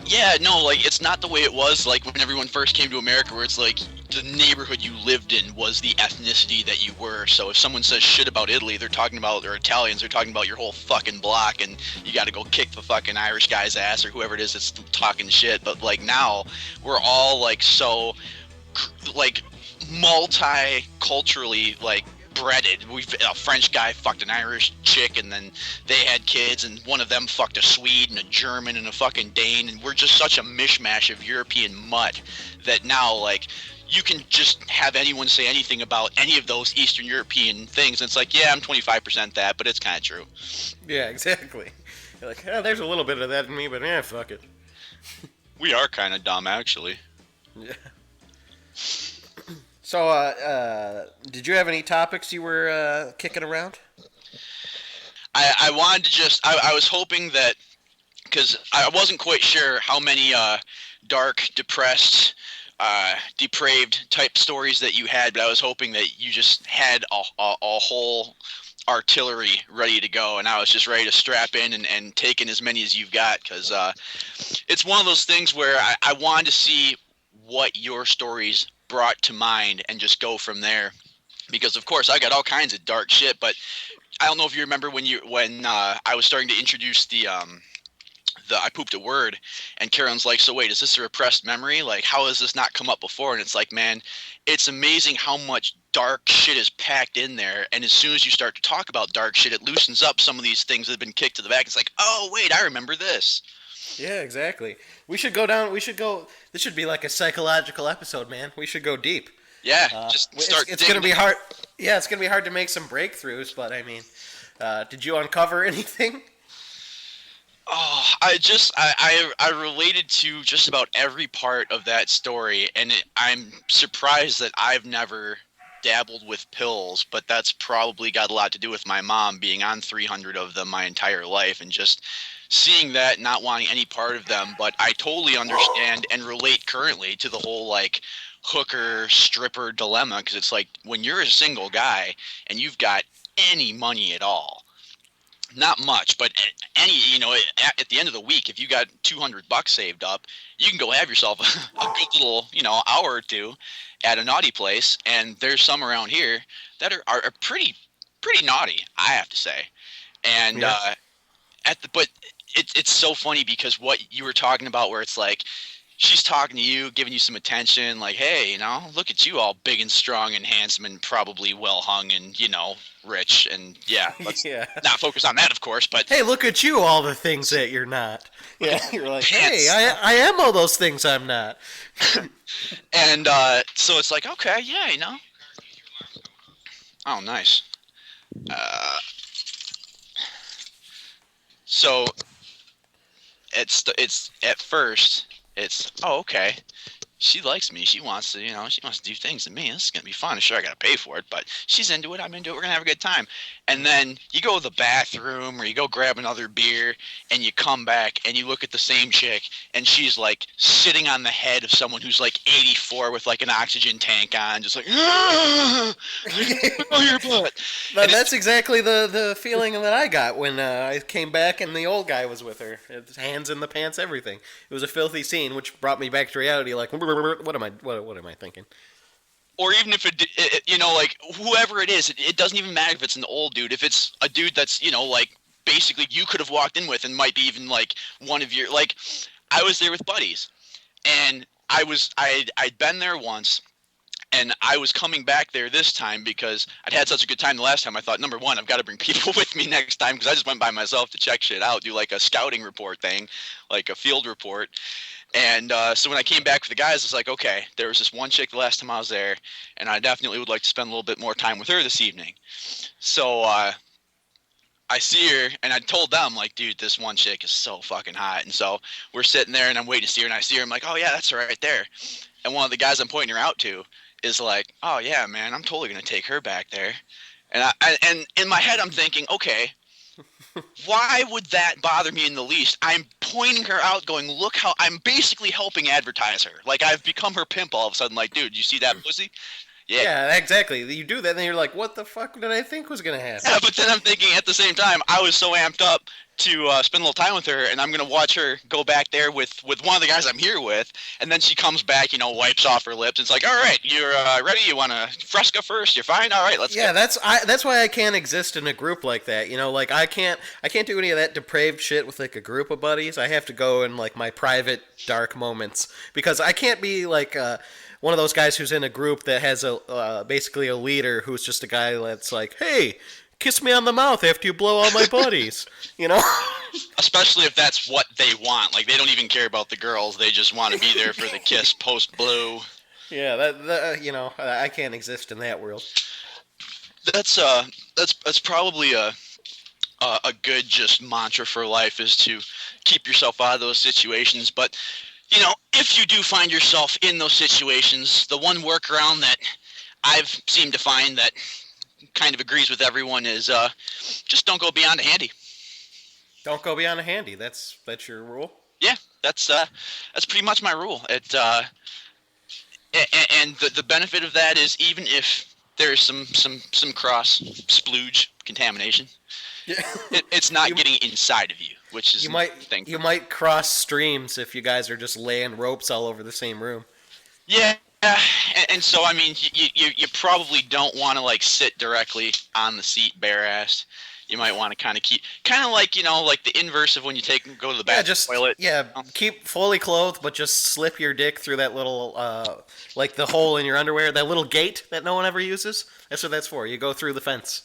Yeah, no, like it's not the way it was like when everyone first came to America, where it's like the neighborhood you lived in was the ethnicity that you were. So if someone says shit about Italy, they're talking about, or Italians, they're talking about your whole fucking block, and you got to go kick the fucking Irish guy's ass or whoever it is that's talking shit. But like now, we're all like so, like multi-culturally like breaded. A French guy fucked an Irish chick, and then they had kids, and one of them fucked a Swede and a German and a fucking Dane, and we're just such a mishmash of European mutt that now like you can just have anyone say anything about any of those Eastern European things, and it's like, yeah, I'm 25% that, but it's kind of true. Yeah, exactly. You're like, there's a little bit of that in me, but fuck it. We are kind of dumb, actually. Yeah. So, did you have any topics you were kicking around? I wanted to just, I was hoping that, because I wasn't quite sure how many dark, depressed, depraved type stories that you had, but I was hoping that you just had a whole artillery ready to go, and I was just ready to strap in and take in as many as you've got, because it's one of those things where I wanted to see what your stories brought to mind and just go from there, because of course I got all kinds of dark shit. But I don't know if you remember when I was starting to introduce the I pooped a word, and Karen's like, so wait, is this a repressed memory? Like, how has this not come up before? And it's like, man, it's amazing how much dark shit is packed in there, and as soon as you start to talk about dark shit, it loosens up some of these things that have been kicked to the back. It's like, oh wait, I remember this. Yeah, exactly. We should go down. This should be like a psychological episode, man. We should go deep. Yeah, just start. It's gonna be hard. Yeah, it's gonna be hard to make some breakthroughs. But I mean, did you uncover anything? Oh, I related to just about every part of that story, and I'm surprised that I've never dabbled with pills, but that's probably got a lot to do with my mom being on 300 of them my entire life, and just seeing that, not wanting any part of them. But I totally understand and relate currently to the whole like hooker stripper dilemma, because it's like when you're a single guy and you've got any money at all, not much, but any, at the end of the week, if you got $200 saved up, you can go have yourself a good little, hour or two at a naughty place. And there's some around here that are pretty naughty, I have to say. And yeah. But it's so funny, because what you were talking about, where it's like she's talking to you, giving you some attention, like, hey, look at you, all big and strong and handsome and probably well hung and rich, and let's not focus on that, of course. But hey, look at you, all the things that you're not. Yeah, you're like, Pants. hey, I am all those things I'm not. And so it's like, okay, yeah, Oh, nice. So it's at first it's, oh, okay, she likes me, she wants to do things to me, this is gonna be fun. Sure, I gotta pay for it, but she's into it, I'm into it, we're gonna have a good time. And then you go to the bathroom, or you go grab another beer, and you come back and you look at the same chick, and she's like sitting on the head of someone who's like 84 with like an oxygen tank on, just like, oh, your butt. But that's exactly the feeling that I got when I came back and the old guy was with her. His hands in the pants, everything. It was a filthy scene, which brought me back to reality. Like, what am I thinking? Or even if like whoever it is, it doesn't even matter if it's an old dude. If it's a dude that's, like basically you could have walked in with and might be even like one of your, like, I was there with buddies, and I'd been there once, and I was coming back there this time because I'd had such a good time the last time. I thought, number one, I've got to bring people with me next time, because I just went by myself to check shit out, do like a scouting report thing, like a field report. And so when I came back for the guys, it's like, okay, there was this one chick the last time I was there, and I definitely would like to spend a little bit more time with her this evening. So I see her, and I told them, like, dude, this one chick is so fucking hot. And so we're sitting there, and I'm waiting to see her, and I see her. I'm like, oh, yeah, that's her right there. And one of the guys I'm pointing her out to is like, oh, yeah, man, I'm totally going to take her back there. And and in my head, I'm thinking, okay, why would that bother me in the least? I'm pointing her out, going, look how I'm basically helping advertise her. Like, I've become her pimp all of a sudden. Like, dude, you see that pussy? Yeah, exactly. You do that, and then you're like, what the fuck did I think was going to happen? Yeah, but then I'm thinking at the same time, I was so amped up to spend a little time with her, and I'm going to watch her go back there with one of the guys I'm here with, and then she comes back, wipes off her lips. It's like, all right, you're ready? You want to fresca first? You're fine? All right, let's go. Yeah, that's why I can't exist in a group like that. Like I can't do any of that depraved shit with like a group of buddies. I have to go in like my private dark moments because I can't be like one of those guys who's in a group that has a basically a leader who's just a guy that's like, hey, kiss me on the mouth after you blow all my buddies, Especially if that's what they want. Like, they don't even care about the girls. They just want to be there for the kiss post-blow. Yeah, that I can't exist in that world. That's probably a good just mantra for life, is to keep yourself out of those situations. But, if you do find yourself in those situations, the one workaround that I've seemed to find that kind of agrees with everyone is just don't go beyond a handy. Don't go beyond a handy. That's your rule? Yeah, that's pretty much my rule. And the benefit of that is, even if there's some cross splooge contamination, yeah. It's not getting inside of you, which is you might cross streams if you guys are just laying ropes all over the same room. Yeah. And so, I mean, you probably don't want to, like, sit directly on the seat bare-assed. You might want to kind of keep, like the inverse of when you go to the bathroom toilet. Yeah, keep fully clothed, but just slip your dick through that little, like the hole in your underwear, that little gate that no one ever uses. That's what that's for. You go through the fence.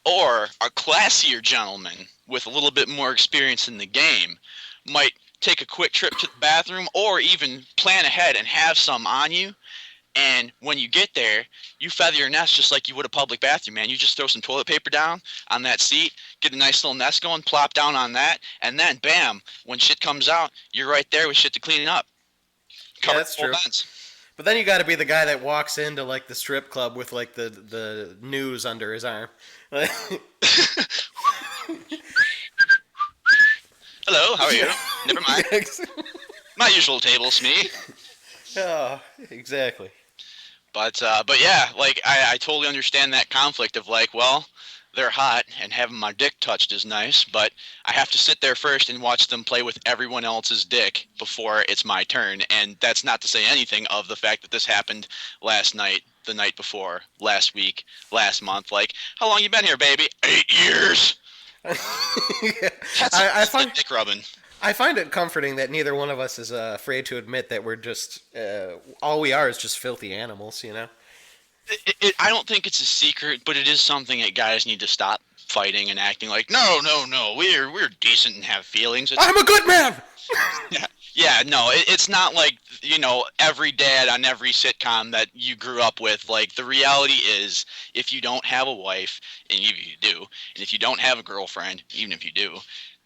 Or a classier gentleman with a little bit more experience in the game might take a quick trip to the bathroom, or even plan ahead and have some on you. And when you get there, you feather your nest just like you would a public bathroom, man. You just throw some toilet paper down on that seat, get a nice little nest going, plop down on that, and then, bam, when shit comes out, you're right there with shit to clean up. Yeah, that's true. But then you got to be the guy that walks into, like, the strip club with, like, the news under his arm. Hello, how are you? Never mind. My usual table's me. Oh, exactly. But yeah, like, I totally understand that conflict of, like, well, they're hot, and having my dick touched is nice, but I have to sit there first and watch them play with everyone else's dick before it's my turn. And that's not to say anything of the fact that this happened last night, the night before, last week, last month. Like, how long you been here, baby? 8 years. Yeah. I find dick rubbing. I find it comforting that neither one of us is afraid to admit that we're just all we are is just filthy animals, I don't think it's a secret, but it is something that guys need to stop fighting and acting like, no, we're decent and have feelings. I'm a good man. Yeah, no, it's not like, every dad on every sitcom that you grew up with. Like, the reality is, if you don't have a wife, and even if you do, and if you don't have a girlfriend, even if you do,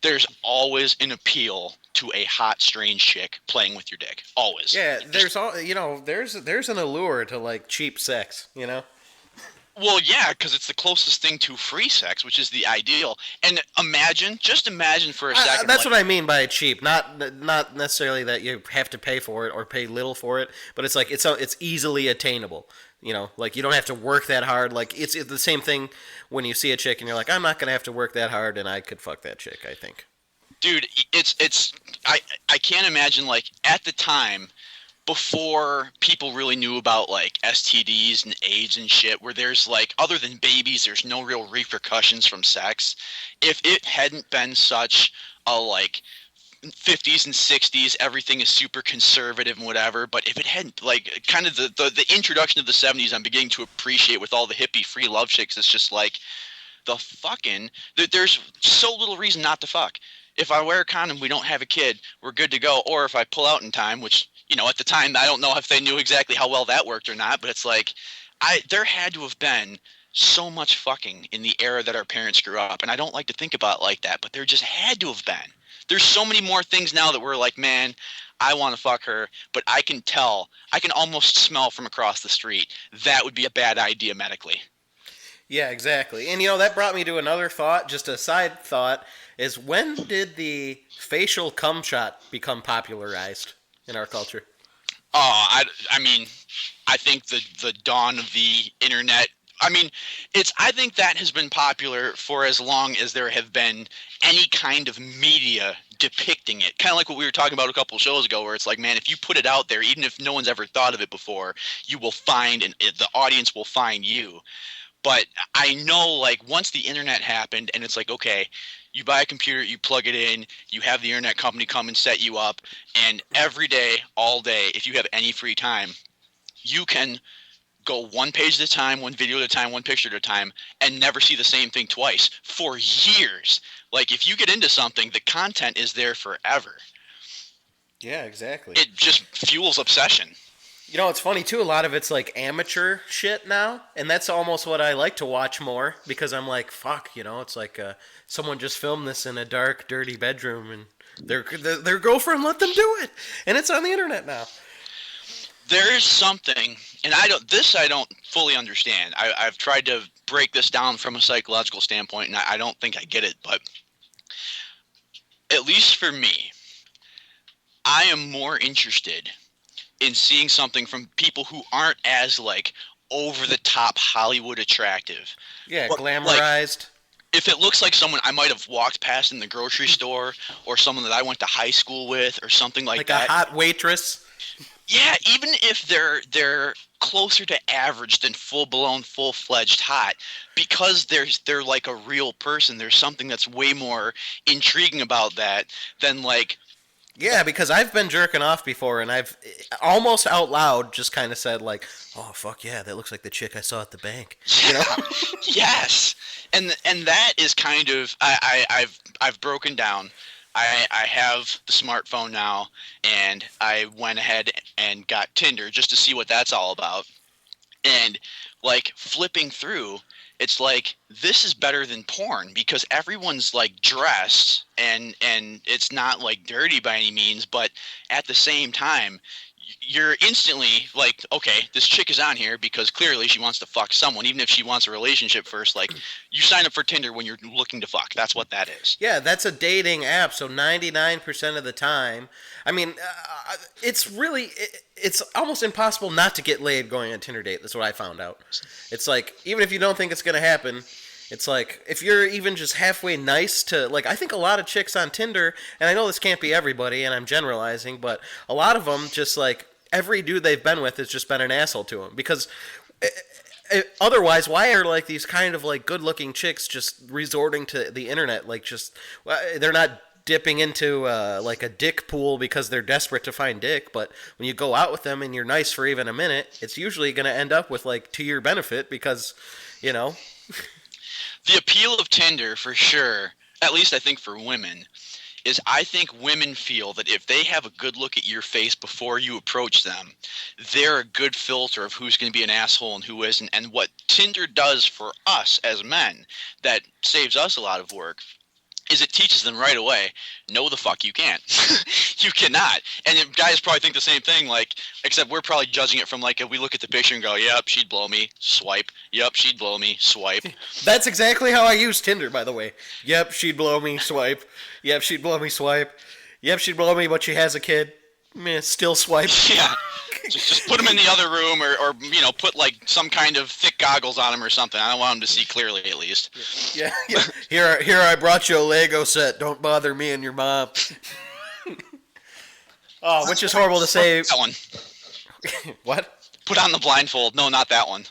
there's always an appeal to a hot, strange chick playing with your dick. Always. Yeah, there's an allure to, like, cheap sex, Well, yeah, because it's the closest thing to free sex, which is the ideal. And just imagine for a second. That's what I mean by cheap. Not necessarily that you have to pay for it or pay little for it, but it's like it's easily attainable. Like, you don't have to work that hard. Like, it's the same thing when you see a chick and you're like, I'm not gonna have to work that hard, and I could fuck that chick, I think. Dude, I can't imagine, like, at the time, before people really knew about, like, STDs and AIDS and shit, where there's, like, other than babies, there's no real repercussions from sex. If it hadn't been such a, like, 50s and 60s, everything is super conservative and whatever, but if it hadn't, like, kind of the introduction of the 70s, I'm beginning to appreciate with all the hippie free love chicks. It's just like, there's so little reason not to fuck. if I wear a condom, we don't have a kid, we're good to go. Or if I pull out in time, which, at the time, I don't know if they knew exactly how well that worked or not, but it's like, there had to have been so much fucking in the era that our parents grew up. And I don't like to think about it like that, but there just had to have been. There's so many more things now that we're like, man, I want to fuck her, but I can almost smell from across the street. That would be a bad idea medically. Yeah, exactly. And that brought me to another thought, just a side thought, is when did the facial cum shot become popularized in our culture? I mean, I think the dawn of the internet. I mean, I think that has been popular for as long as there have been any kind of media depicting it. Kind of like what we were talking about a couple shows ago, where it's like, man, if you put it out there, even if no one's ever thought of it before, you will find, and the audience will find you. But I know, like, once the internet happened, and it's like, okay, you buy a computer, you plug it in, you have the internet company come and set you up, and every day, all day, if you have any free time, you can go one page at a time, one video at a time, one picture at a time, and never see the same thing twice for years. Like, if you get into something, the content is there forever. Yeah, exactly. It just fuels obsession. It's funny, too. A lot of it's, like, amateur shit now, and that's almost what I like to watch more, because I'm like, fuck, it's like someone just filmed this in a dark, dirty bedroom, and their girlfriend let them do it, and it's on the internet now. There is something, and I don't fully understand. I've tried to break this down from a psychological standpoint, and I don't think I get it, but at least for me, I am more interested in seeing something from people who aren't as, like, over-the-top Hollywood attractive. Yeah, glamorized. Like, if it looks like someone I might have walked past in the grocery store, or someone that I went to high school with, or something like that. Like a hot waitress. Yeah, even if they're closer to average than full-blown, full-fledged hot, because they're like a real person, there's something that's way more intriguing about that than, like... Yeah, because I've been jerking off before, and I've almost out loud just kind of said, like, oh, fuck yeah, that looks like the chick I saw at the bank. Yes. And that is kind of... I've broken down... I have the smartphone now, and I went ahead and got Tinder just to see what that's all about. And, like, flipping through, it's like, this is better than porn, because everyone's, like, dressed, and it's not, like, dirty by any means, but at the same time, you're instantly like, okay, this chick is on here because clearly she wants to fuck someone, even if she wants a relationship first. Like, you sign up for Tinder when you're looking to fuck. That's what that is. Yeah, that's a dating app. So 99% of the time, I mean, it's almost impossible not to get laid going on a Tinder date. That's what I found out. It's like, even if you don't think it's going to happen, it's like, if you're even just halfway nice to, like, I think a lot of chicks on Tinder, and I know this can't be everybody, and I'm generalizing, but a lot of them just, like, every dude they've been with has just been an asshole to them. Because otherwise, why are, like, these kind of, like, good-looking chicks just resorting to the internet? Like, just, they're not dipping into, like, a dick pool because they're desperate to find dick, but when you go out with them and you're nice for even a minute, it's usually going to end up with, like, to your benefit because, you know... The appeal of Tinder, for sure, at least I think for women, is I think women feel that if they have a good look at your face before you approach them, they're a good filter of who's going to be an asshole and who isn't. And what Tinder does for us as men that saves us a lot of work is it teaches them right away, no the fuck you can't. You cannot. And guys probably think the same thing, like, except we're probably judging it from, like, if we look at the picture and go, yep, she'd blow me, swipe. Yep, she'd blow me, swipe. That's exactly how I use Tinder, by the way. Yep, she'd blow me, swipe. Yep, she'd blow me, swipe. Yep, she'd blow me, but she has a kid. Meh, still swipe. Yeah. Just put him in the other room or you know, put, like, some kind of thick goggles on him or something. I don't want him to see clearly, at least. Yeah. Here I brought you a Lego set. Don't bother me and your mom. Oh, which is horrible to say. That one. What? Put on the blindfold. No, not that one.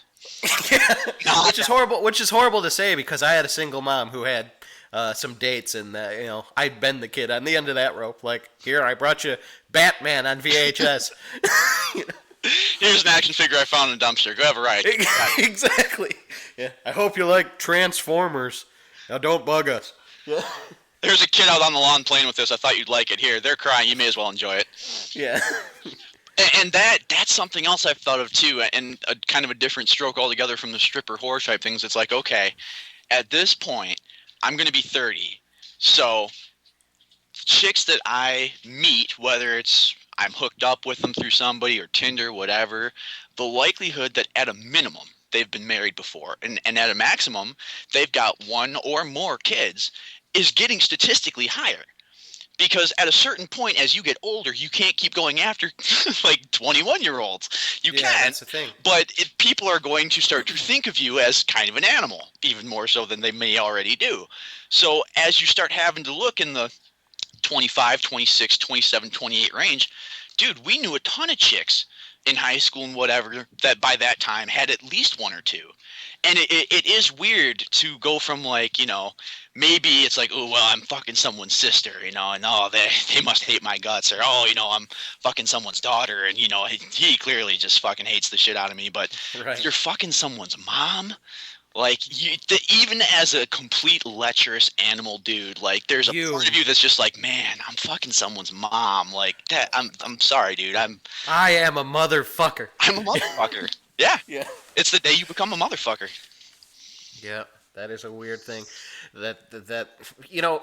Which is horrible to say because I had a single mom who had some dates, and you know, I'd been the kid on the end of that rope. Like, here, I brought you Batman on VHS. Here's an action figure I found in a dumpster. Go have a ride. Exactly. Yeah. I hope you like Transformers. Now, don't bug us. Yeah. There's a kid out on the lawn playing with this. I thought you'd like it. Here, they're crying. You may as well enjoy it. Yeah. And that's something else I've thought of too, and a kind of a different stroke altogether from the stripper whore type things. It's like, okay, at this point, I'm going to be 30. So chicks that I meet, whether it's I'm hooked up with them through somebody or Tinder, whatever, the likelihood that at a minimum they've been married before and at a maximum they've got one or more kids is getting statistically higher. Because at a certain point, as you get older, you can't keep going after like 21-year-olds. You Yeah, can, that's the thing. but people are going to start to think of you as kind of an animal, even more so than they may already do. So as you start having to look in the 25, 26, 27, 28 range, dude, we knew a ton of chicks in high school and whatever that by that time had at least one or two. And it is weird to go from like, you know, maybe it's like, oh, well, I'm fucking someone's sister, you know, and oh, they must hate my guts, or oh, you know, I'm fucking someone's daughter, and you know, he clearly just fucking hates the shit out of me. But Right. you're fucking someone's mom. Like, even as a complete lecherous animal dude, like, there's a part of you that's just like, man, I'm fucking someone's mom. Like, that, I'm sorry, dude. I am a motherfucker. I'm a motherfucker. Yeah. Yeah. It's the day you become a motherfucker. Yeah, that is a weird thing. That you know.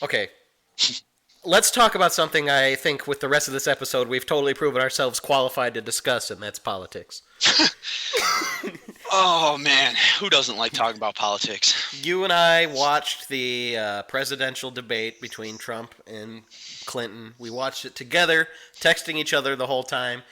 Okay, let's talk about something I think with the rest of this episode we've totally proven ourselves qualified to discuss, and that's politics. Oh, man. Who doesn't like talking about politics? You and I watched the presidential debate between Trump and Clinton. We watched it together, texting each other the whole time,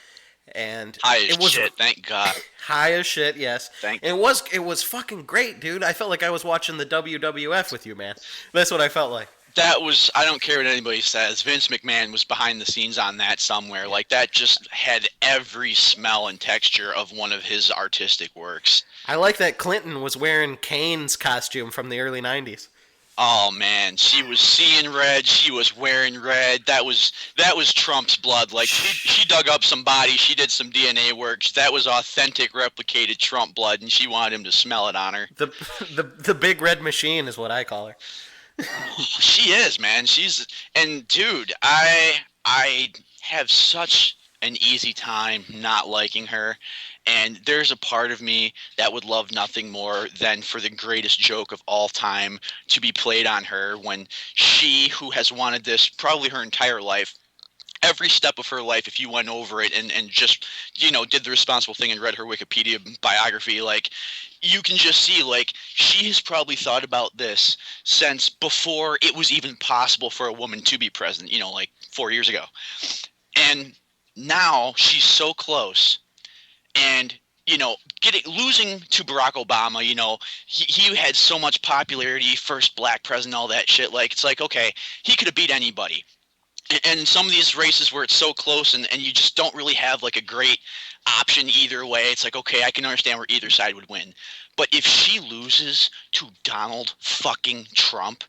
and High as it was shit, thank God. high as shit. Yes, Thank and it was fucking great, dude. I felt like I was watching the WWF with you, man. That's what I felt like. That was, I don't care what anybody says, Vince McMahon was behind the scenes on that somewhere. Like, that just had every smell and texture of one of his artistic works. I like that Clinton was wearing Kane's costume from the early 90s. Oh, man, she was seeing red, she was wearing red. That was Trump's blood. Like, she dug up some bodies, she did some DNA work. That was authentic, replicated Trump blood, and she wanted him to smell it on her. The big red machine is what I call her. She is, man. And dude, I have such an easy time not liking her, and there's a part of me that would love nothing more than for the greatest joke of all time to be played on her when she, who has wanted this probably her entire life, every step of her life, if you went over it and just, you know, did the responsible thing and read her Wikipedia biography, like, you can just see, like, she has probably thought about this since before it was even possible for a woman to be president, you know, like 4 years ago. And now she's so close. And, you know, losing to Barack Obama, you know, he had so much popularity, first black president, all that shit. Like, it's like, okay, he could have beat anybody. And some of these races where it's so close and you just don't really have like a great option either way, it's like, okay, I can understand where either side would win. But if she loses to Donald fucking Trump,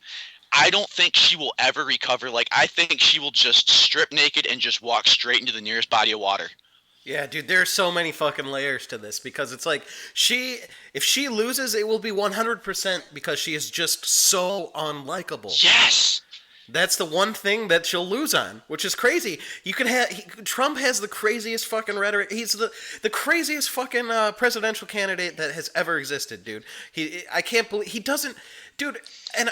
I don't think she will ever recover. Like, I think she will just strip naked and just walk straight into the nearest body of water. Yeah, dude, there's so many fucking layers to this because it's like if she loses, it will be 100% because she is just so unlikable. Yes. That's the one thing that she'll lose on, which is crazy. You can Trump has the craziest fucking rhetoric. He's the craziest fucking presidential candidate that has ever existed, dude. I can't believe he doesn't, dude. And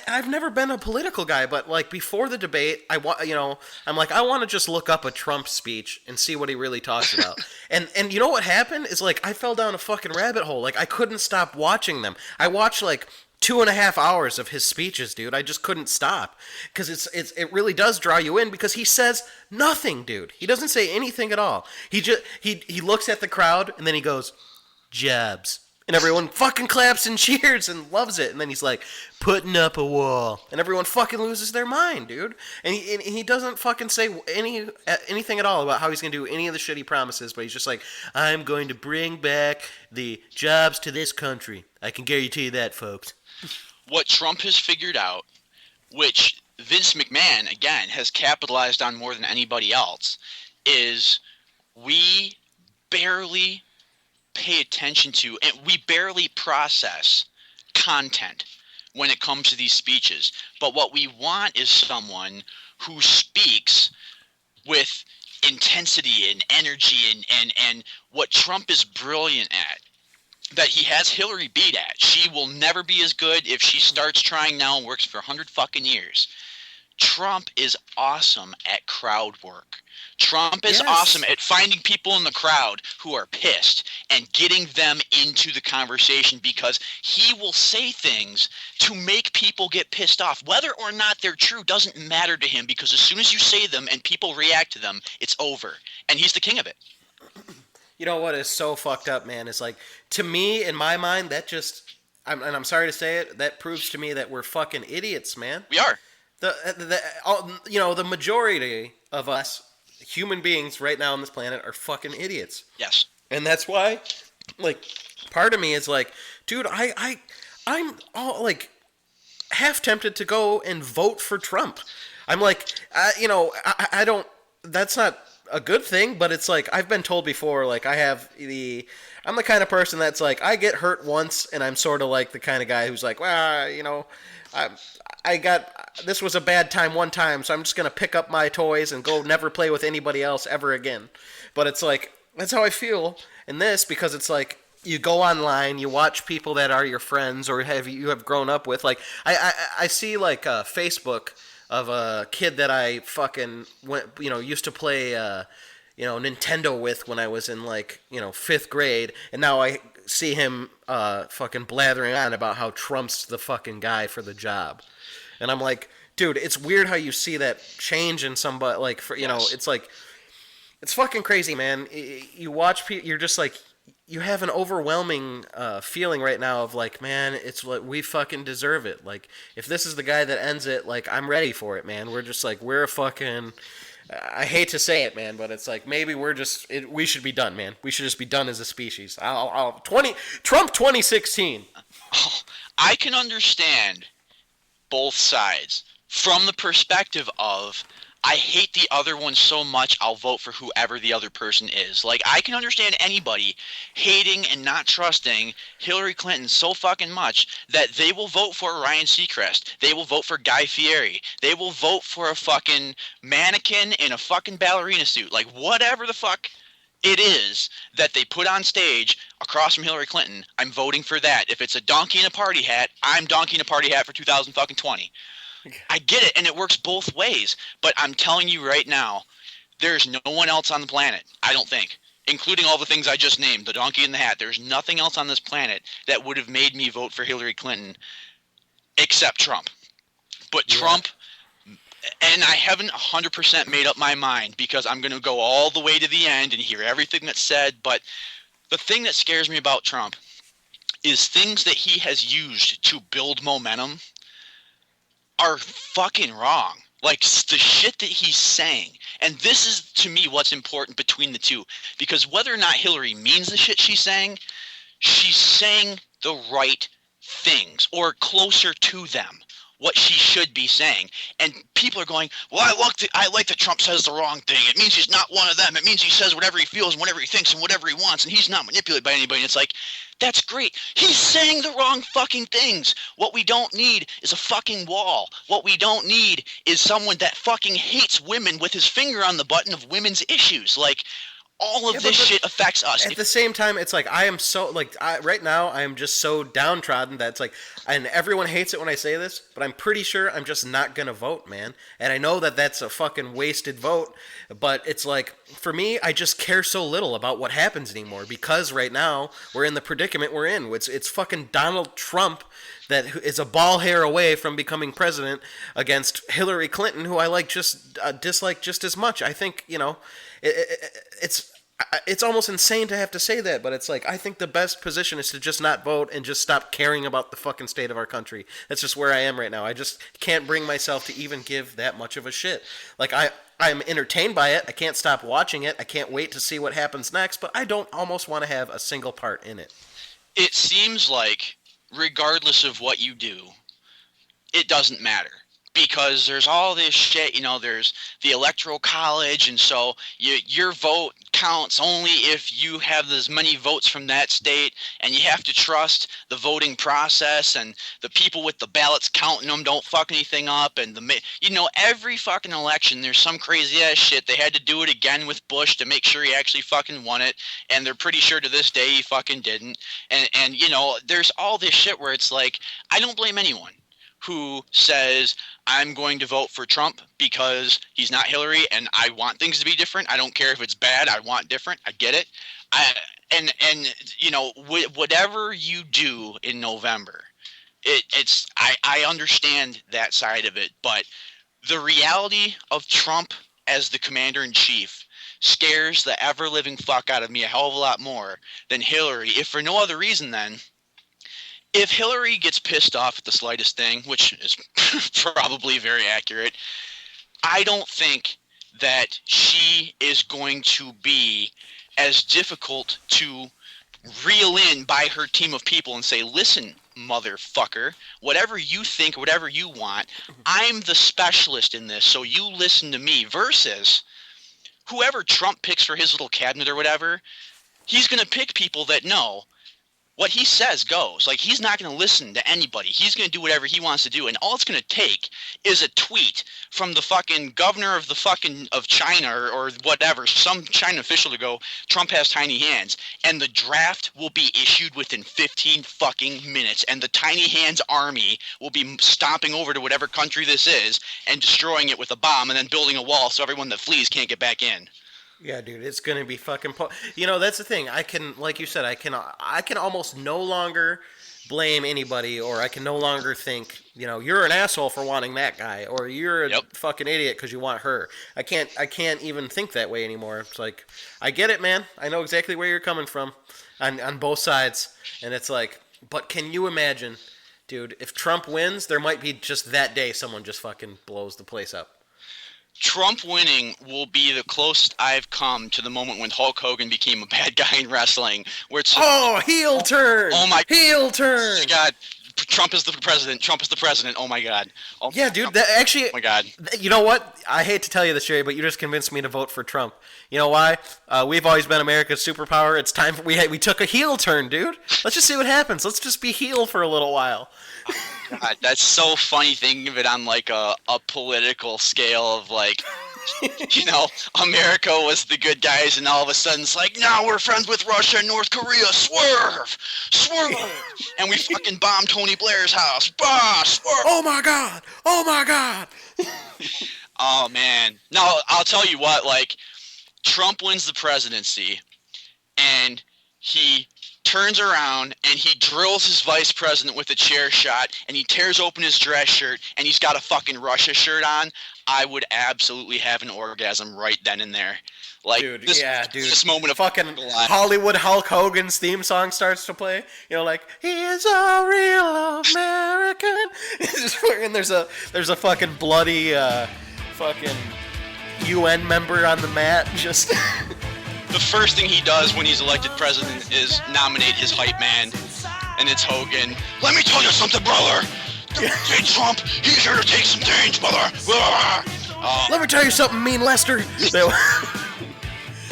I've never been a political guy, but like before the debate, I'm like I want to just look up a Trump speech and see what he really talks about. and you know what happened is like I fell down a fucking rabbit hole. Like I couldn't stop watching them. I watched like 2.5 hours of his speeches, dude. I just couldn't stop because it really does draw you in because he says nothing, dude. He doesn't say anything at all. He looks at the crowd and then he goes, "Jabs," and everyone fucking claps and cheers and loves it. And then he's like, "Putting up a wall," and everyone fucking loses their mind, dude. And he doesn't fucking say anything at all about how he's gonna do any of the shit he promises. But he's just like, "I'm going to bring back the jobs to this country. I can guarantee you that, folks." What Trump has figured out, which Vince McMahon, again, has capitalized on more than anybody else, is we barely pay attention to and we barely process content when it comes to these speeches. But what we want is someone who speaks with intensity and energy and what Trump is brilliant at, that he has Hillary beat at. She will never be as good if she starts trying now and works for 100 fucking years. Trump is awesome at crowd work. Trump is awesome at finding people in the crowd who are pissed and getting them into the conversation, because he will say things to make people get pissed off. Whether or not they're true doesn't matter to him, because as soon as you say them and people react to them, it's over. And he's the king of it. You know what is so fucked up, man, is like, to me, in my mind, that just, and I'm sorry to say it, that proves to me that we're fucking idiots, man. We are. The majority of us human beings right now on this planet are fucking idiots. Yes. And that's why, like, part of me is like, dude, I'm all like half tempted to go and vote for Trump. I'm like, I don't. That's not a good thing, but it's like I've been told before. Like, I'm the kind of person that's like, I get hurt once, and I'm sort of like the kind of guy who's like, well, this was a bad time one time, so I'm just gonna pick up my toys and go never play with anybody else ever again. But it's like, that's how I feel in this, because it's like, you go online, you watch people that are your friends or you have grown up with. Like, I see like Facebook of a kid that I fucking used to play Nintendo with when I was in like 5th grade, and now I see him fucking blathering on about how Trump's the fucking guy for the job. And I'm like, dude, it's weird how you see that change in somebody, like, it's like, it's fucking crazy, man. You watch people, you're just like, you have an overwhelming feeling right now of like, man, it's what we fucking deserve it. Like, if this is the guy that ends it, like, I'm ready for it, man. We're just like, we're a fucking, I hate to say it, man, but it's like, maybe we should be done, man. We should just be done as a species. Trump 2016. Oh, I can understand both sides from the perspective of, I hate the other one so much, I'll vote for whoever the other person is. Like, I can understand anybody hating and not trusting Hillary Clinton so fucking much that they will vote for Ryan Seacrest. They will vote for Guy Fieri. They will vote for a fucking mannequin in a fucking ballerina suit. Like, whatever the fuck it is that they put on stage across from Hillary Clinton, I'm voting for that. If it's a donkey in a party hat, I'm donkey in a party hat for 2020. I get it, and it works both ways. But I'm telling you right now, there's no one else on the planet, I don't think, including all the things I just named, the donkey in the hat. There's nothing else on this planet that would have made me vote for Hillary Clinton except Trump. But yeah. Trump, and I haven't 100% made up my mind, because I'm going to go all the way to the end and hear everything that's said. But the thing that scares me about Trump is things that he has used to build momentum are fucking wrong. Like, the shit that he's saying. And this is, to me, what's important between the two. Because whether or not Hillary means the shit she's saying the right things, or closer to them, what she should be saying. And people are going, well, I like that Trump says the wrong thing. It means he's not one of them. It means he says whatever he feels and whatever he thinks and whatever he wants, and he's not manipulated by anybody. And it's like, that's great. He's saying the wrong fucking things. What we don't need is a fucking wall. What we don't need is someone that fucking hates women with his finger on the button of women's issues. Like, all of this shit affects us. At the same time, it's like, I am so, like, right now, I am just so downtrodden that it's like, and everyone hates it when I say this, but I'm pretty sure I'm just not going to vote, man. And I know that that's a fucking wasted vote, but it's like, for me, I just care so little about what happens anymore, because right now, we're in the predicament we're in. It's fucking Donald Trump that is a ball hair away from becoming president against Hillary Clinton, who I dislike just as much. I think, it's almost insane to have to say that, but it's like, I think the best position is to just not vote and just stop caring about the fucking state of our country. That's just where I am right now. I just can't bring myself to even give that much of a shit. Like, I'm entertained by it. I can't stop watching it. I can't wait to see what happens next, but I don't almost want to have a single part in it. It seems like, regardless of what you do, it doesn't matter. because there's all this shit, you know, there's the electoral college, and so your vote counts only if you have as many votes from that state, and you have to trust the voting process, and the people with the ballots counting them don't fuck anything up, and every fucking election there's some crazy ass shit. They had to do it again with Bush to make sure he actually fucking won it, and they're pretty sure to this day he fucking didn't. And you know, there's all this shit where it's like, I don't blame anyone who says I'm going to vote for Trump because he's not Hillary and I want things to be different. I don't care if it's bad. I want different. I get it. And you know, whatever you do in November, I understand that side of it, but the reality of Trump as the commander-in-chief scares the ever-living fuck out of me a hell of a lot more than Hillary, if for no other reason then. If Hillary gets pissed off at the slightest thing, which is probably very accurate, I don't think that she is going to be as difficult to reel in by her team of people and say, listen, motherfucker, whatever you think, whatever you want, I'm the specialist in this, so you listen to me, versus whoever Trump picks for his little cabinet or whatever, he's going to pick people that know what he says goes. Like, he's not going to listen to anybody. He's going to do whatever he wants to do. And all it's going to take is a tweet from the fucking governor of of China or whatever, some China official to go, Trump has tiny hands. And the draft will be issued within 15 fucking minutes. And the tiny hands army will be stomping over to whatever country this is and destroying it with a bomb and then building a wall so everyone that flees can't get back in. Yeah, dude, it's gonna be fucking. You know, that's the thing. I can, like you said, I can almost no longer blame anybody, or I can no longer think, you know, you're an asshole for wanting that guy, or you're a fucking idiot because you want her. I can't even think that way anymore. It's like, I get it, man. I know exactly where you're coming from, on both sides, and it's like, but can you imagine, dude? If Trump wins, there might be just that day someone just fucking blows the place up. Trump winning will be the closest I've come to the moment when Hulk Hogan became a bad guy in wrestling, where it's heel turn. Oh my heel turn. Oh my God, Trump is the president. Trump is the president. Oh my God. Oh, yeah, dude. That actually. Oh my God. You know what? I hate to tell you this, Jerry, but you just convinced me to vote for Trump. You know why? We've always been America's superpower. It's time for we took a heel turn, dude. Let's just see what happens. Let's just be heel for a little while. God, that's so funny thinking of it on like a political scale of like, you know, America was the good guys and all of a sudden it's like, now we're friends with Russia and North Korea. Swerve! And we fucking bombed Tony Blair's house. Bah, swerve! Oh my God! Oh my God! Oh man. No, I'll tell you what, like, Trump wins the presidency and he turns around and he drills his vice president with a chair shot and he tears open his dress shirt and he's got a fucking Russia shirt on, I would absolutely have an orgasm right then and there. Like, dude, this, yeah, dude. This moment of fucking Hollywood Hulk Hogan's theme song starts to play. You know, like, he is a real American. And there's a fucking bloody fucking UN member on the mat just... The first thing he does when he's elected president is nominate his hype man, and it's Hogan. Let me tell you something, brother. Hey, Trump, he's here to take some things, brother. Let me tell you something, mean Lester.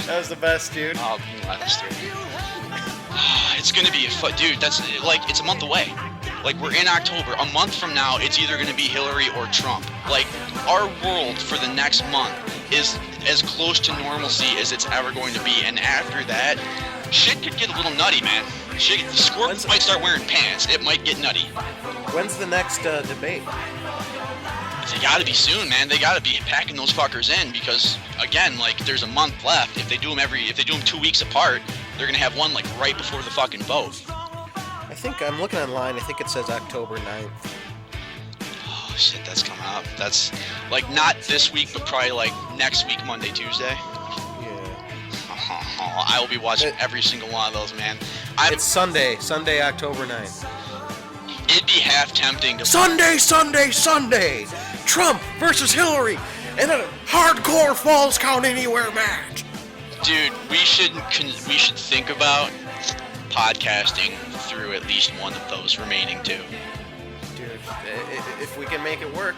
That was the best, dude. Oh, mean Lester. It's gonna be dude. That's like, it's a month away. Like, we're in October. A month from now, it's either gonna be Hillary or Trump. Like, our world for the next month is as close to normalcy as it's ever going to be, and after that, shit could get a little nutty, man. The squirrels might start wearing pants. It might get nutty. When's the next debate? They gotta be soon, man. They gotta be packing those fuckers in because, again, like, there's a month left. If they do them 2 weeks apart, they're gonna have one like right before the fucking vote. I think I'm looking online. I think it says October 9th. Oh shit, that's coming up. That's like not this week, but probably like next week, Monday, Tuesday. Yeah. I will be watching every single one of those, man. It's Sunday, October 9th. It'd be half tempting to... Sunday! Trump versus Hillary in a hardcore Falls Count Anywhere match. Dude, we should think about podcasting through at least one of those remaining two. Dude, if we can make it work,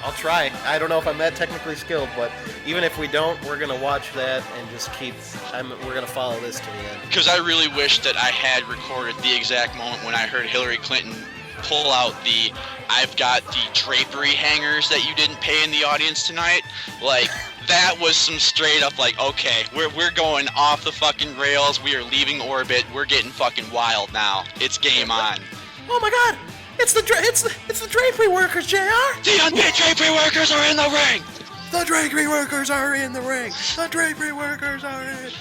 I'll try. I don't know if I'm that technically skilled, but even if we don't, we're gonna watch that and just we're gonna follow this to the end. Because I really wish that I had recorded the exact moment when I heard Hillary Clinton pull out I've got the drapery hangers that you didn't pay in the audience tonight. Like, that was some straight up like, okay, we're going off the fucking rails. We are leaving orbit. We're getting fucking wild now. It's game on. Oh my God! It's the drapery workers, JR. The unpaid drapery workers are in the ring. The drapery workers are in the ring. The drapery workers are in.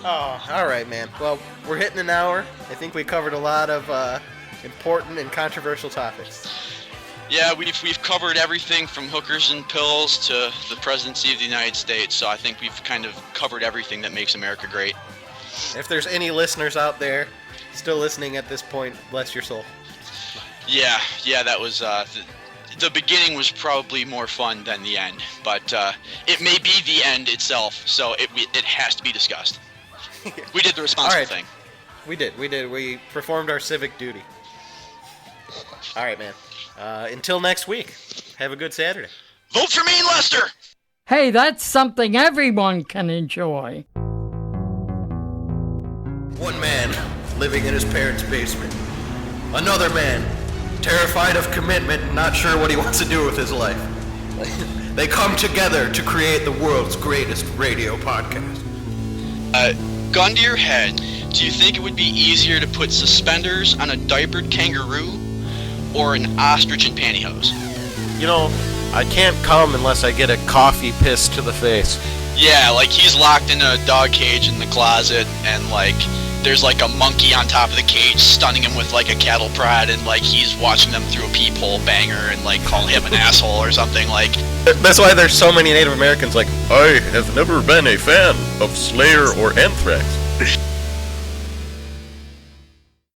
Oh, all right, man. Well, we're hitting an hour. I think we covered a lot of important and controversial topics. Yeah, we've covered everything from hookers and pills to the presidency of the United States. So I think we've kind of covered everything that makes America great. If there's any listeners out there still listening at this point, bless your soul. Yeah, that was the beginning was probably more fun than the end, but it may be the end itself, so it has to be discussed. We did the responsible thing. We did. We performed our civic duty. All right, man. Until next week, have a good Saturday. Vote for me, Lester! Hey, that's something everyone can enjoy. One man living in his parents' basement. Another man terrified of commitment and not sure what he wants to do with his life. They come together to create the world's greatest radio podcast. Gun to your head, do you think it would be easier to put suspenders on a diapered kangaroo or an ostrich in pantyhose? You know, I can't come unless I get a coffee piss to the face. Yeah, like he's locked in a dog cage in the closet, and like there's like a monkey on top of the cage stunning him with like a cattle prod, and like he's watching them through a peephole banger and like calling him an asshole or something. Like, That's why there's so many Native Americans like, I have never been a fan of Slayer or Anthrax.